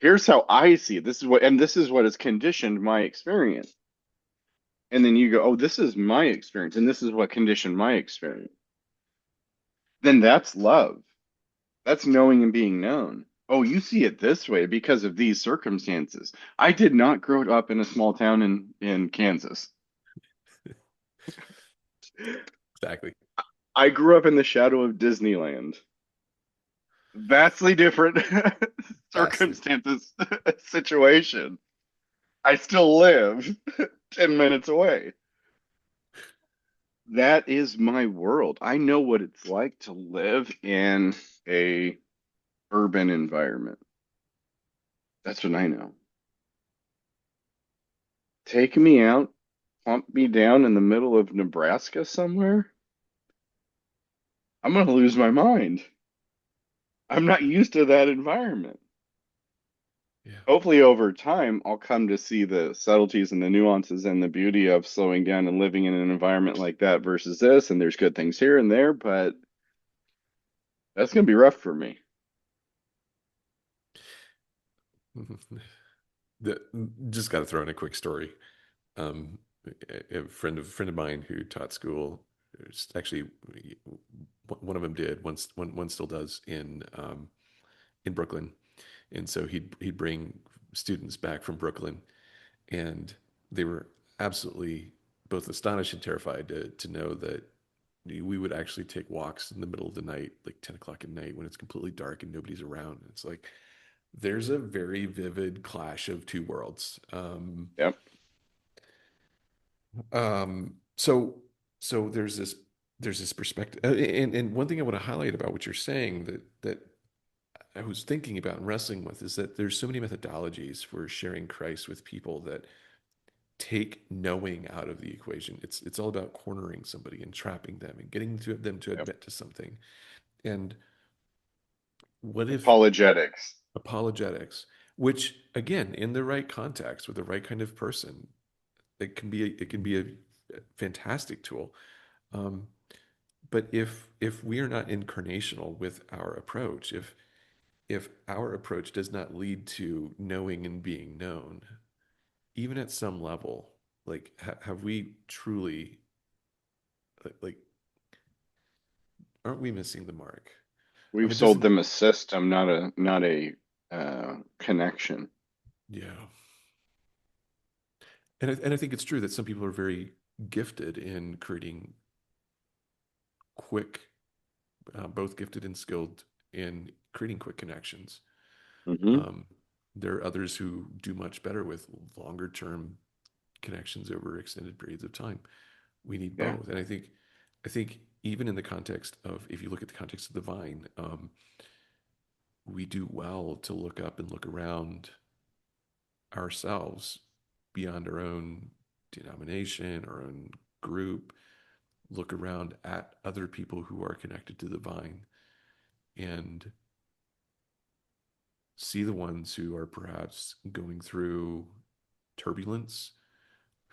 Here's how I see it. This is what has conditioned my experience. And then you go, oh, this is my experience, and this is what conditioned my experience. Then that's love. That's knowing and being known. Oh, you see it this way because of these circumstances. I did not grow up in a small town in Kansas. Exactly. I grew up in the shadow of Disneyland. Vastly different Vastly. circumstances, situation. I still live 10 minutes away. That is my world. I know what it's like to live in a urban environment. That's what I know. Take me out, plump me down in the middle of Nebraska somewhere. I'm going to lose my mind. I'm not used to that environment. Yeah. Hopefully, over time, I'll come to see the subtleties and the nuances and the beauty of slowing down and living in an environment like that versus this. And there's good things here and there, but that's going to be rough for me. The, just got to throw in a quick story. Um, a friend of mine who taught school, actually one of them did, one still does in Brooklyn, and so he'd bring students back from Brooklyn, and they were absolutely both astonished and terrified to know that we would actually take walks in the middle of the night, like 10 o'clock at night when it's completely dark and nobody's around. And it's like there's a very vivid clash of two worlds. Yep. So there's this perspective, and one thing I want to highlight about what you're saying that I was thinking about and wrestling with is that there's so many methodologies for sharing Christ with people that take knowing out of the equation. It's all about cornering somebody and trapping them and getting them to Yep. admit to something. And what if Apologetics. apologetics, which again, in the right context with the right kind of person, it can be a fantastic tool. Um, but if we are not incarnational with our approach, if our approach does not lead to knowing and being known, even at some level, like have we truly like aren't we missing the mark? We've It sold doesn't. them a system, not a connection. Yeah, and I think it's true that some people are very gifted in creating quick, both gifted and skilled in creating quick connections. Hmm. Um, there are others who do much better with longer term connections over extended periods of time. We need Yeah. both, and I think even in the context of, if you look at the context of the vine, we do well to look up and look around ourselves beyond our own denomination, our own group, look around at other people who are connected to the vine and see the ones who are perhaps going through turbulence,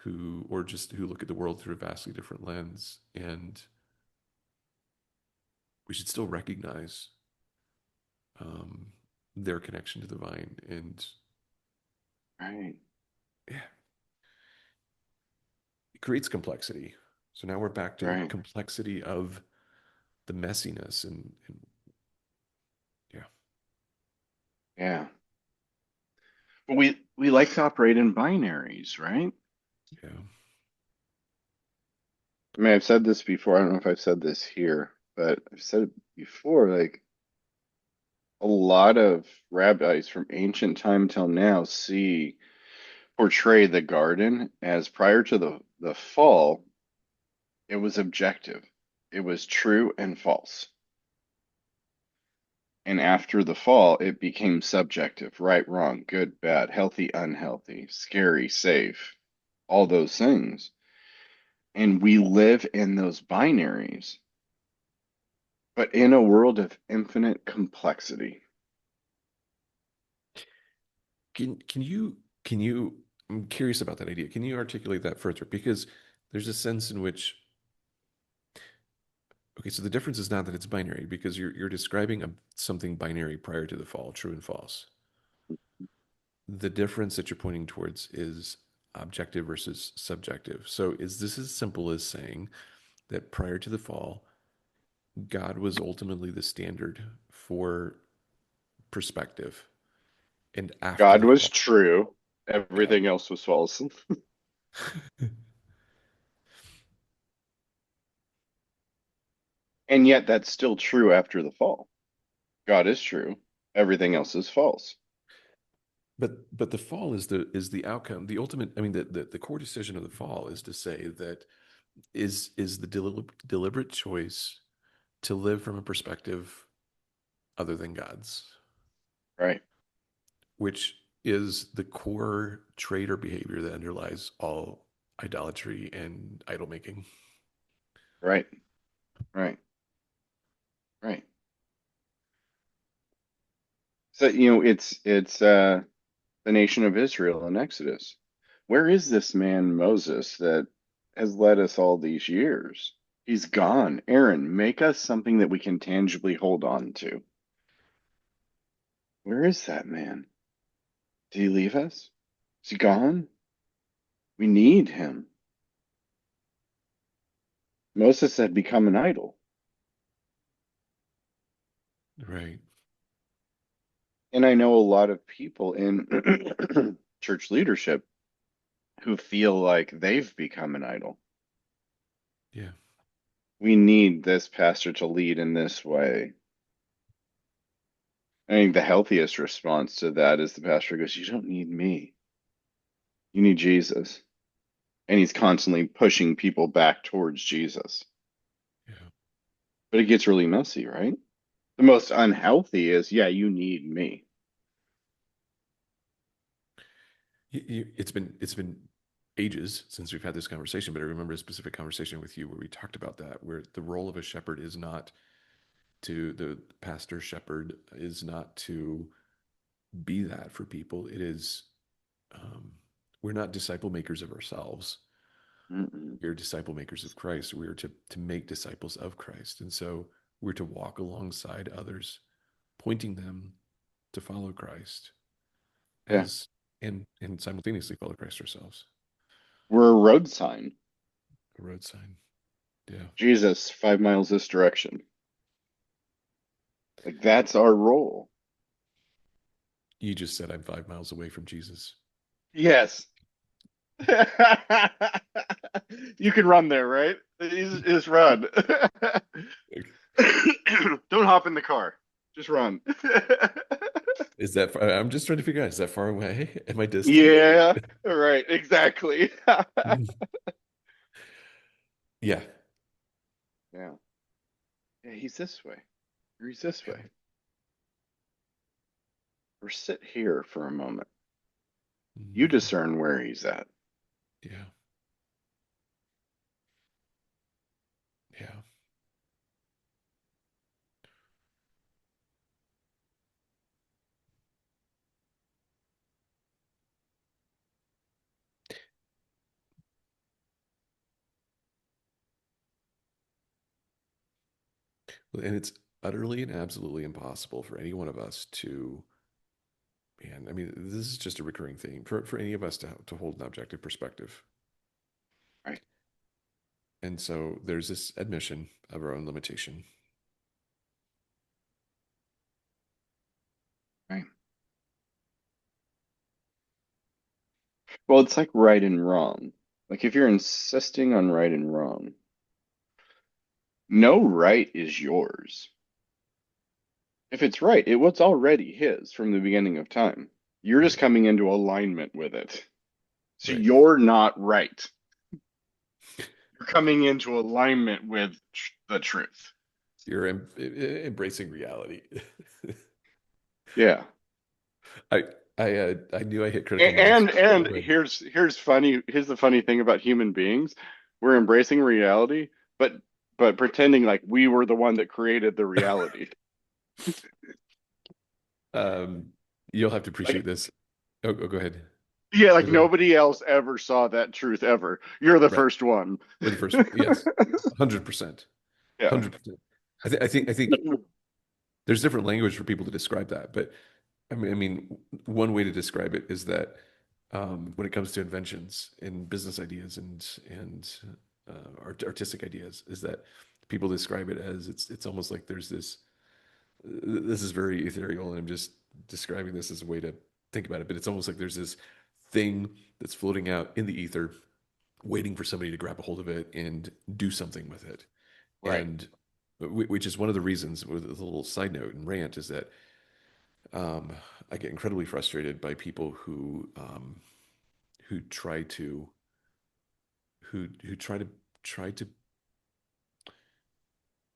who or just who look at the world through a vastly different lens. And we should still recognize their connection to the vine. And Right. yeah, it creates complexity. So now we're back to the Right. complexity of the messiness and yeah, Yeah. But we like to operate in binaries, right? yeah, I mean, I've said this before. I don't know if I've said this here, but I've said it before. Like a lot of rabbis from ancient time till now see portray the garden as prior to the fall, it was objective. It was true and false. And after the fall, it became subjective, right, wrong, good, bad, healthy, unhealthy, scary, safe, all those things. And we live in those binaries, but in a world of infinite complexity. can you I'm curious about that idea. Can you articulate that further? Because there's a sense in which, okay, so the difference is not that it's binary because you're describing something binary prior to the fall, true and false. The difference that you're pointing towards is objective versus subjective. So is this as simple as saying that prior to the fall, God was ultimately the standard for perspective, and after God the was fall, true, God. everything else was false. And yet that's still true after the fall. God is true, everything else is false. But the fall is the outcome, the ultimate. I mean, the core decision of the fall is to say that is the deliberate choice to live from a perspective other than God's, Right, which is the core trait or behavior that underlies all idolatry and idol making. right, right, right. So, it's the nation of Israel in Exodus. Where is this man Moses that has led us all these years? He's gone. Aaron, make us something that we can tangibly hold on to. Where is that man? Did he leave us? Is he gone? We need him. Moses had become an idol. Right. And I know a lot of people in church leadership who feel like they've become an idol. Yeah. We need this pastor to lead in this way. I think the healthiest response to that is the pastor goes, "You don't need me. You need Jesus." And he's constantly pushing people back towards Jesus. Yeah. But it gets really messy, right? The most unhealthy is, yeah, you need me. It's been ages since we've had this conversation, but I remember a specific conversation with you where we talked about that, where the role of a shepherd is not to the pastor shepherd is not to be that for people. It is um, we're not disciple makers of ourselves. Mm-mm. We're disciple makers of Christ. We are to make disciples of Christ, and so we're to walk alongside others, pointing them to follow Christ Yeah, as and simultaneously follow Christ ourselves. we're a road sign. A road sign. Yeah. Jesus, 5 miles this direction. Like that's our role. You just said I'm 5 miles away from Jesus. Yes. You can run there, right? Just run. Like, Don't hop in the car. Just run. is that far? I'm just trying to figure out, is that far away? Am I distant? Yeah, right, exactly. Yeah. Yeah. Yeah, he's this way. Or he's this Yeah. way. Or sit here for a moment. You Mhm. discern where he's at. Yeah. Yeah. And it's utterly and absolutely impossible for any one of us to man, I mean, this is just a recurring theme for any of us to hold an objective perspective. Right. And so there's this admission of our own limitation. Right. Well, it's like right and wrong. Like if you're insisting on right and wrong, no right is yours. If it's right, it was already his from the beginning of time. You're just Right, coming into alignment with it. So right. you're not right. You're coming into alignment with the truth. You're embracing reality. Yeah. I I knew I hit critical And mass. and Go ahead. here's the funny thing about human beings. We're embracing reality, but pretending like we were the one that created the reality. Um, you'll have to Like appreciate this. Go ahead. yeah, No, like go ahead. nobody else ever saw that truth ever. You're the Right. first one. You're the first. Yes. 100%. Yeah. 100%. I think there's different language for people to describe that, but one way to describe it is that when it comes to inventions and business ideas and artistic ideas, is that people describe it as it's almost like there's this. This is very ethereal, and I'm just describing this as a way to think about it. But it's almost like there's this thing that's floating out in the ether, waiting for somebody to grab a hold of it and do something with it. Right. And which is one of the reasons, with a little side note and rant, is that um, I get incredibly frustrated by people who try to who try to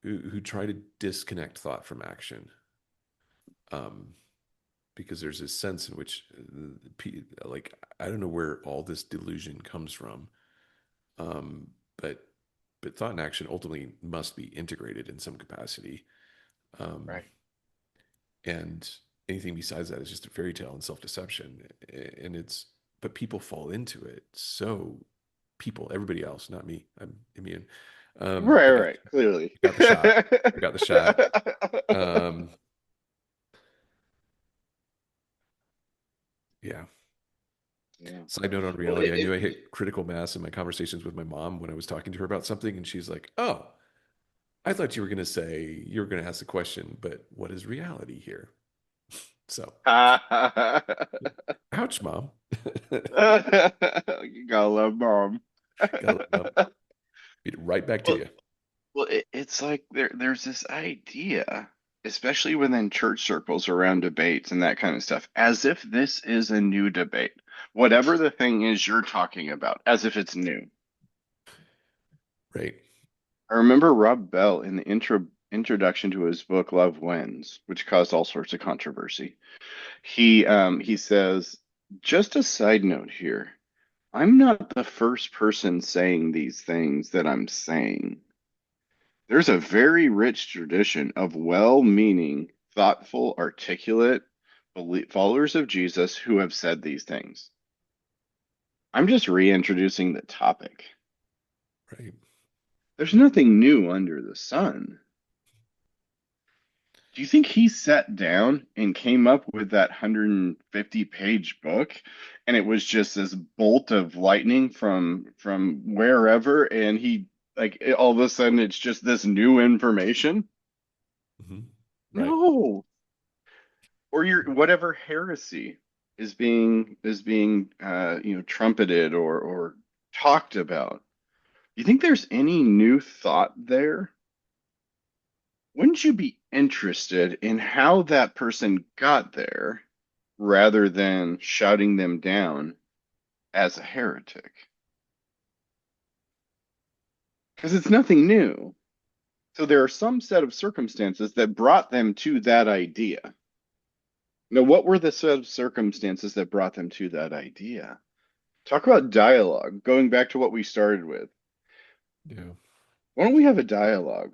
who try to disconnect thought from action. Um, because there's this sense in which, like, I don't know where all this delusion comes from, um, but thought and action ultimately must be integrated in some capacity. Um, Right. and anything besides that is just a fairy tale and self-deception. And it's but people fall into it. So people, everybody else, not me. I'm immune. Right, I got right, clearly. got the shot. I got the shot. Um, yeah. Yeah. Side note on Well, reality, I knew I hit critical mass in my conversations with my mom when I was talking to her about something, and she's like, "Oh, I thought you were going to say you were going to ask the question, but what is reality here?" So, ouch, mom. you gotta love mom. Gotta let mom beat it right back to Well, you. it's like there's this idea, especially within church circles around debates and that kind of stuff, as if this is a new debate. Whatever the thing is you're talking about, as if it's new. Right. I remember Rob Bell in the introduction to his book Love Wins, which caused all sorts of controversy. He says, just a side note here. I'm not the first person saying these things that I'm saying. There's a very rich tradition of well-meaning, thoughtful, articulate followers of Jesus who have said these things. I'm just reintroducing the topic. Right. There's nothing new under the sun. Do you think he sat down and came up with that 150-page book and it was just this bolt of lightning from wherever and he all of a sudden it's just this new information? Hmm. Right. No. Or your whatever heresy is being trumpeted or talked about. You think there's any new thought there? Wouldn't you be interested in how that person got there rather than shouting them down as a heretic? Because it's nothing new. So there are some set of circumstances that brought them to that idea. Now, what were the set of circumstances that brought them to that idea? Talk about dialogue, going back to what we started with. Yeah. Why don't we have a dialogue?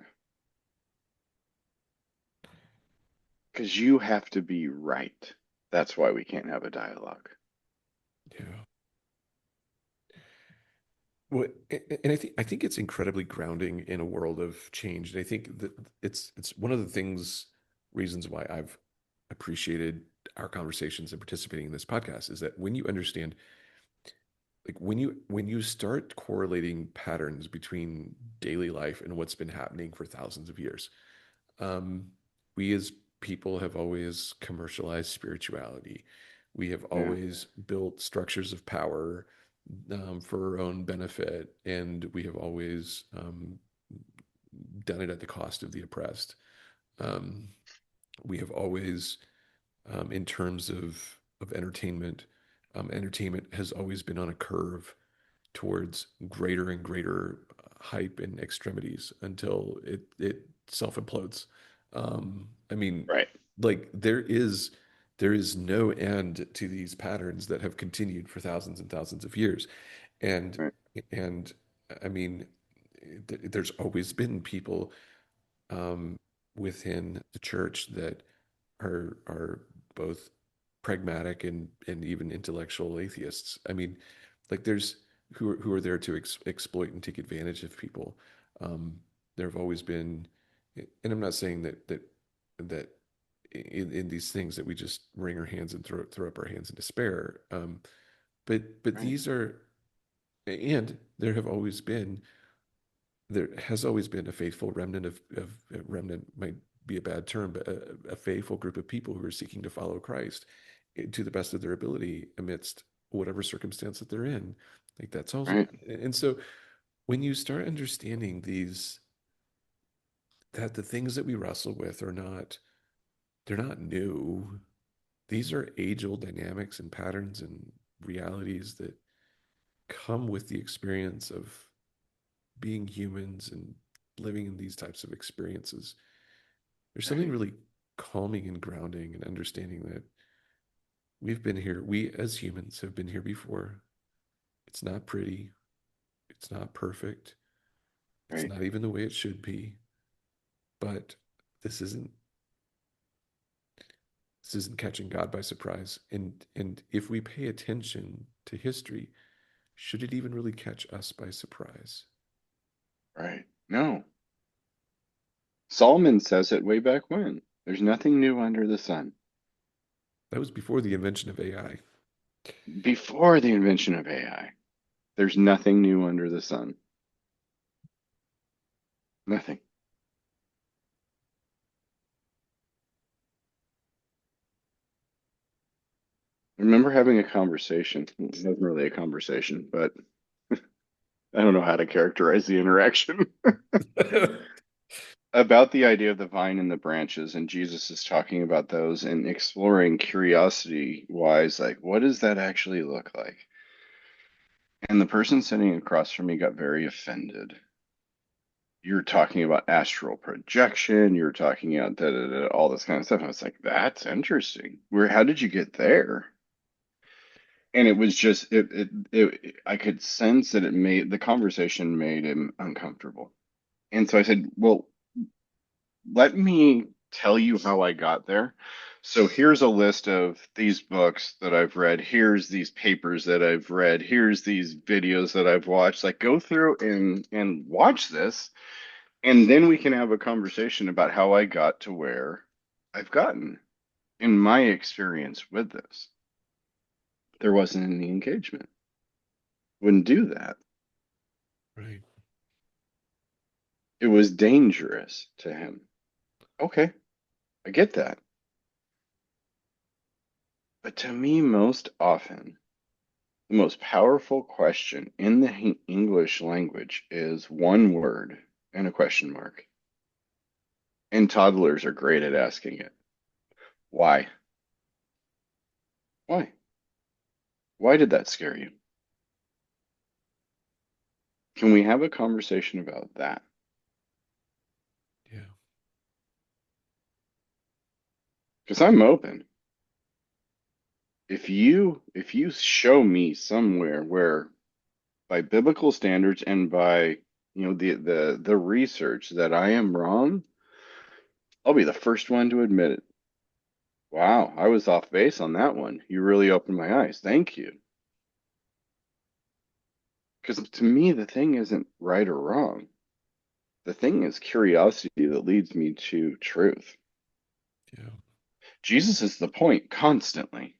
Because you have to be right. That's why we can't have a dialogue. Yeah. Well, and I think it's incredibly grounding in a world of change. And I think that it's one of the reasons why I've appreciated our conversations and participating in this podcast is that when you understand, like when you start correlating patterns between daily life and what's been happening for thousands of years, um, we as people have always commercialized spirituality. We have Yeah. always built structures of power for our own benefit, and we have always done it at the cost of the oppressed. Um, we have always, in terms of entertainment, entertainment has always been on a curve towards greater and greater hype and extremities until it self implodes. I mean, Right. like there is no end to these patterns that have continued for thousands and thousands of years, and Right. and I mean, there's always been people um, within the church that are both pragmatic and even intellectual atheists. I mean, like there's who are there to exploit and take advantage of people. Um, there have always been, and I'm not saying that in these things that we just wring our hands and throw up our hands in despair. But Right. these are, and there has always been a faithful remnant of remnant might be a bad term, but a faithful group of people who are seeking to follow Christ to the best of their ability amidst whatever circumstance that they're in. Like that's also, Right. and so when you start understanding these, that the things that we wrestle with are not, they're not new. These are age-old dynamics and patterns and realities that come with the experience of being humans and living in these types of experiences. There's something Right. really calming and grounding and understanding that we've been here. We as humans have been here before. It's not pretty. It's not perfect. It's Right. not even the way it should be. But this isn't this isn't catching God by surprise. And if we pay attention to history, should it even really catch us by surprise? Right. No. Solomon says it way back when. There's nothing new under the sun. That was before the invention of AI. Before the invention of AI, there's nothing new under the sun. Nothing. I remember having a conversation. It wasn't really a conversation, but I don't know how to characterize the interaction about the idea of the vine and the branches. And Jesus is talking about those and exploring curiosity wise, like, what does that actually look like? And the person sitting across from me got very offended. You're talking about astral projection. You're talking about all this kind of stuff. And I was like, that's interesting. How did you get there? And it was just, I could sense that the conversation made him uncomfortable. And so I said, well, let me tell you how I got there. So here's a list of these books that I've read. Here's these papers that I've read. Here's these videos that I've watched. Like go through and watch this, and then we can have a conversation about how I got to where I've gotten in my experience with this. There wasn't any engagement. Wouldn't do that. Right. It was dangerous to him. Okay, I get that. But to me, most often, the most powerful question in the English language is one word and a question mark. And toddlers are great at asking it. Why? Why? Why did that scare you? Can we have a conversation about that? Yeah. Because I'm open. If you show me somewhere where by biblical standards and by the research that I am wrong, I'll be the first one to admit it. Wow, I was off base on that one. You really opened my eyes. Thank you. Because to me, the thing isn't right or wrong. The thing is curiosity that leads me to truth. Yeah. Jesus is the point constantly.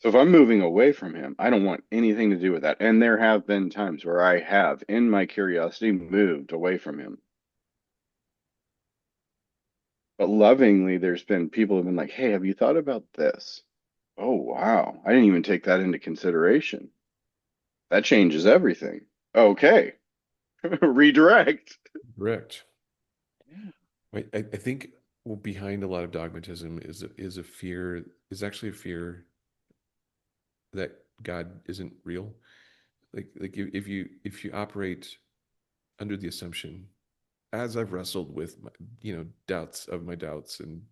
So if I'm moving away from him, I don't want anything to do with that. And there have been times where I have, in my curiosity, moved away from him. But lovingly, there's been people who've been like, hey, have you thought about this? Oh, wow. I didn't even take that into consideration. That changes everything. Okay. Redirect. Correct. I think behind a lot of dogmatism is a fear, is actually a fear that God isn't real. Like if you operate under the assumption, as I've wrestled with my, doubts of my doubts and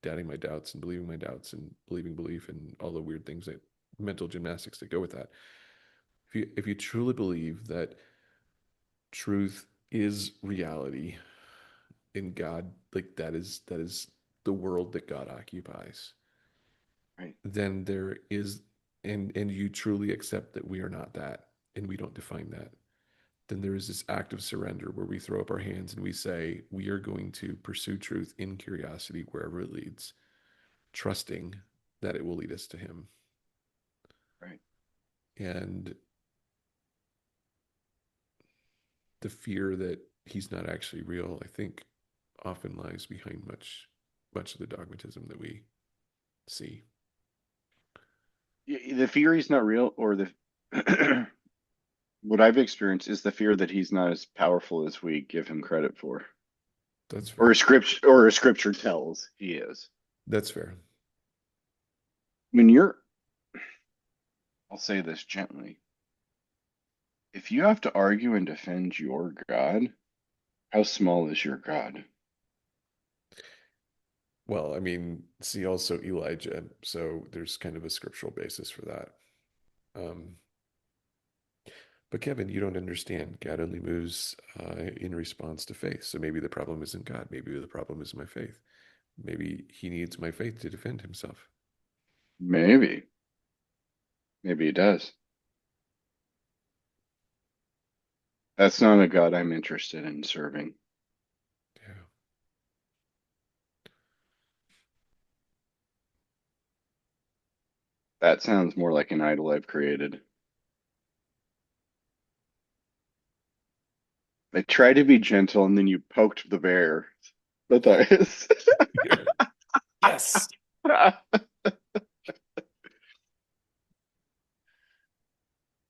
doubting my doubts and believing my doubts and believing belief and all the weird things that mental gymnastics that go with that. If you truly believe that truth is reality in God, like that is the world that God occupies, Right, then there is, and you truly accept that we are not that and we don't define that, then there is this act of surrender where we throw up our hands and we say we are going to pursue truth in curiosity wherever it leads, trusting that it will lead us to him. right. And the fear that he's not actually real, I think, often lies behind much of the dogmatism that we see. The fear he's not real, or the what I've experienced is the fear that he's not as powerful as we give him credit for, That's or fair. a scripture tells he is. That's fair. When you're, I'll say this gently, if you have to argue and defend your God, how small is your God? Well, I mean, see also Elijah, so there's kind of a scriptural basis for that. Um, but Kevin, you don't understand. God only moves in response to faith. So maybe the problem isn't God. Maybe the problem is my faith. Maybe he needs my faith to defend himself. Maybe, maybe he does. That's not a God I'm interested in serving. Yeah. That sounds more like an idol I've created. I tried to be gentle and then you poked the bear. Matthias. Yeah. Yes.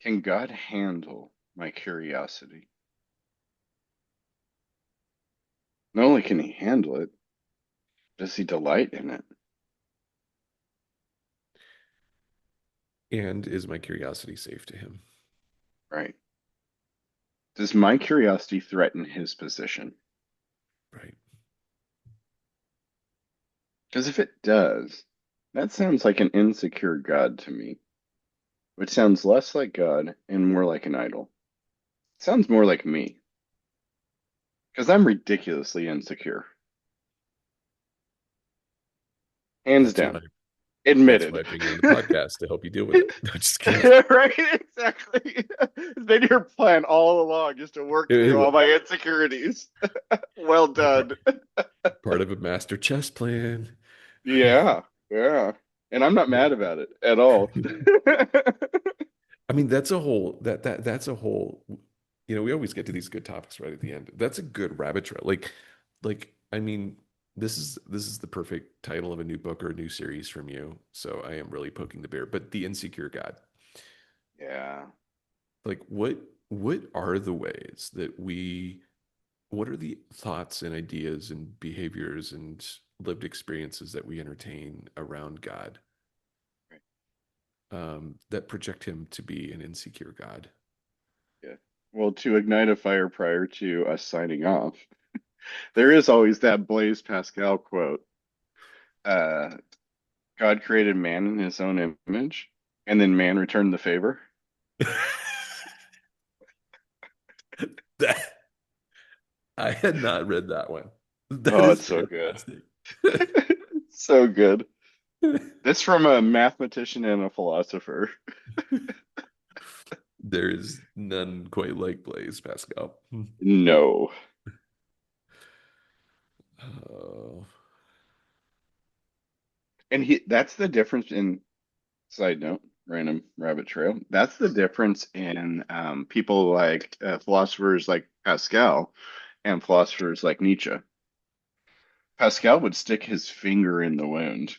Can God handle my curiosity? Not only can he handle it, does he delight in it? And is my curiosity safe to him? Right. Does my curiosity threaten his position? Right. Because if it does, that sounds like an insecure God to me, which sounds less like God and more like an idol. Sounds more like me, because I'm ridiculously insecure. Hands That's down. why that's why Admitted. I bring you on the podcast to help you deal with it. No, just kidding. Right, exactly. It's been your plan all along just to work through all my insecurities. Well done. Part of a master chess plan. Yeah, yeah. And I'm not mad about it at all. I mean, that's a whole, we always get to these good topics right at the end. That's a good rabbit trail. Like, I mean, this is the perfect title of a new book or a new series from you. So I am really poking the bear. But the insecure God, Yeah, like what are the ways that what are the thoughts and ideas and behaviors and lived experiences that we entertain around God right. that project him to be an insecure God? Yeah. Well, to ignite a fire prior to us signing off, there is always that Blaise Pascal quote. Uh, God created man in his own image, and then man returned the favor. That I had not read that one. That Oh, is it's so good. fantastic. So good. That's from a mathematician and a philosopher. There is none quite like Blaise Pascal. No. Oh, And that's the difference in, side note, random rabbit trail. That's the difference in people like philosophers like Pascal and philosophers like Nietzsche. Pascal would stick his finger in the wound.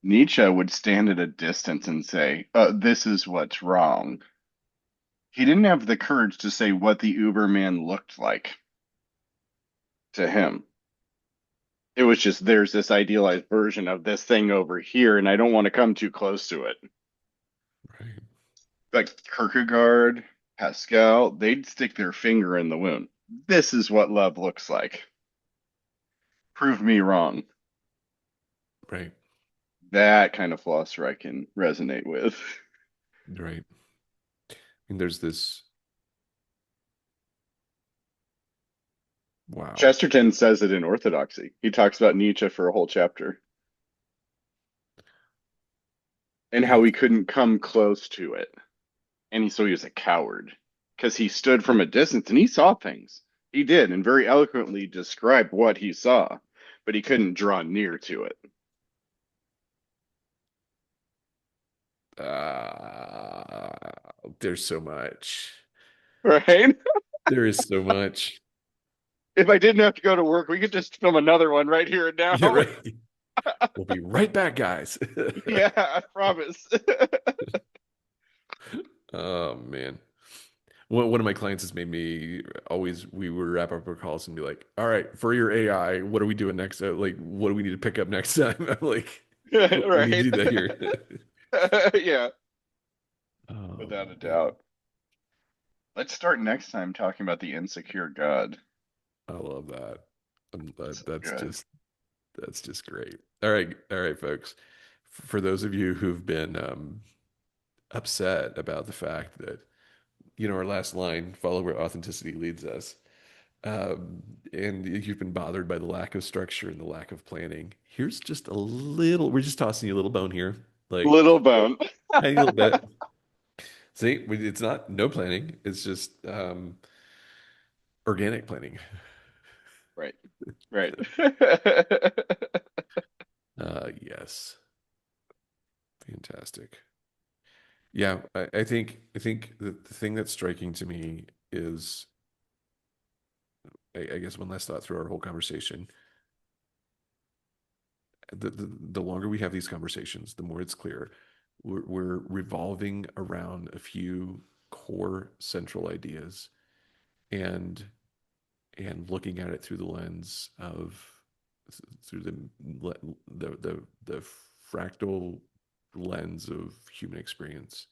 Nietzsche would stand at a distance and say, this is what's wrong. He didn't have the courage to say what the Uberman looked like to him. It was just, there's this idealized version of this thing over here, and I don't want to come too close to it. right, Like Kierkegaard, Pascal, they'd stick their finger in the wound. This is what love looks like. Prove me wrong. right, That kind of philosopher I can resonate with. right. And there's this, wow. Chesterton says it in Orthodoxy. He talks about Nietzsche for a whole chapter and Yeah, how he couldn't come close to it. And so he was a coward because he stood from a distance and he saw things. He did and very eloquently described what he saw, but he couldn't draw near to it. there's so much. Right? There is so much. If I didn't have to go to work, we could just film another one right here and Yeah, now. right. We'll be right back, guys. Yeah, I promise. Oh man. One of my clients has made me always, we would wrap up our calls and be like, all right, for your AI, what are we doing next? Like, what do we need to pick up next time? I'm like, we need to Right? do that here. Yeah, Oh without a man. doubt. Let's start next time talking about the insecure God. I love that. So That's good. just great. All right, folks. For those of you who've been upset about the fact that our last line, follow where authenticity leads us, and you've been bothered by the lack of structure and the lack of planning. Here's just a little. We're just tossing you a little bone here, like Little bone. tiny little bit. See, it's not no planning. It's just organic planning. Right, right. Yes, fantastic. Yeah, I think the thing that's striking to me is, I guess one last thought through our whole conversation. The longer we have these conversations, the more it's clear we're revolving around a few core central ideas, and looking at it through the lens of through the fractal lens of human experience,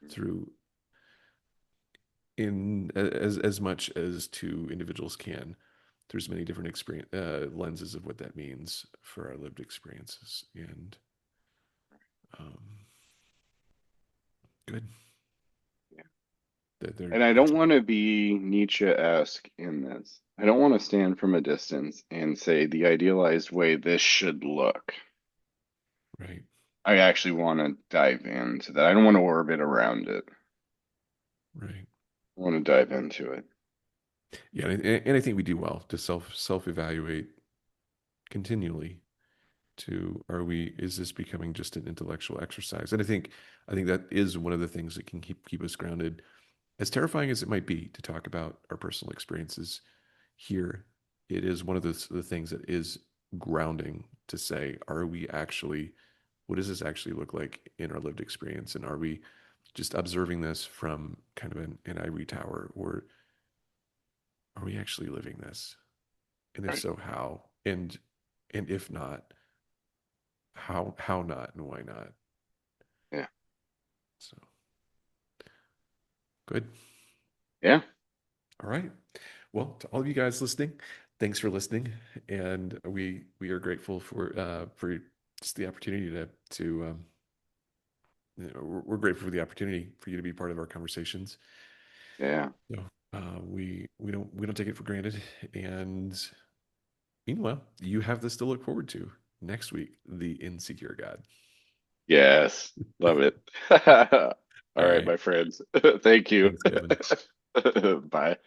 through in as much as two individuals can. There's many different experience lenses of what that means for our lived experiences, and um, good. Yeah. They're And I that's don't want to be Nietzsche-esque in this. I don't want to stand from a distance and say the idealized way this should look. right, I actually want to dive into that. I don't want to orbit around it. right. I want to dive into it. Yeah, and I think we do well to self evaluate continually. To are we is this becoming just an intellectual exercise? And I think that is one of the things that can keep us grounded, as terrifying as it might be to talk about our personal experiences here. It is one of the things that is grounding to say, are we actually, what does this actually look like in our lived experience? And are we just observing this from kind of an ivory tower, or are we actually living this? And if Right. so, how? And if not, how not and why not? Yeah. So good. Yeah. All right. Well, to all of you guys listening, thanks for listening, and we are grateful for just the opportunity we're grateful for the opportunity for you to be part of our conversations. Yeah. So we don't take it for granted. And meanwhile, you have this to look forward to next week, the Insecure God. Yes. Love it. All All right, right. my friends. Thank you. Thanks, Kevin. Bye.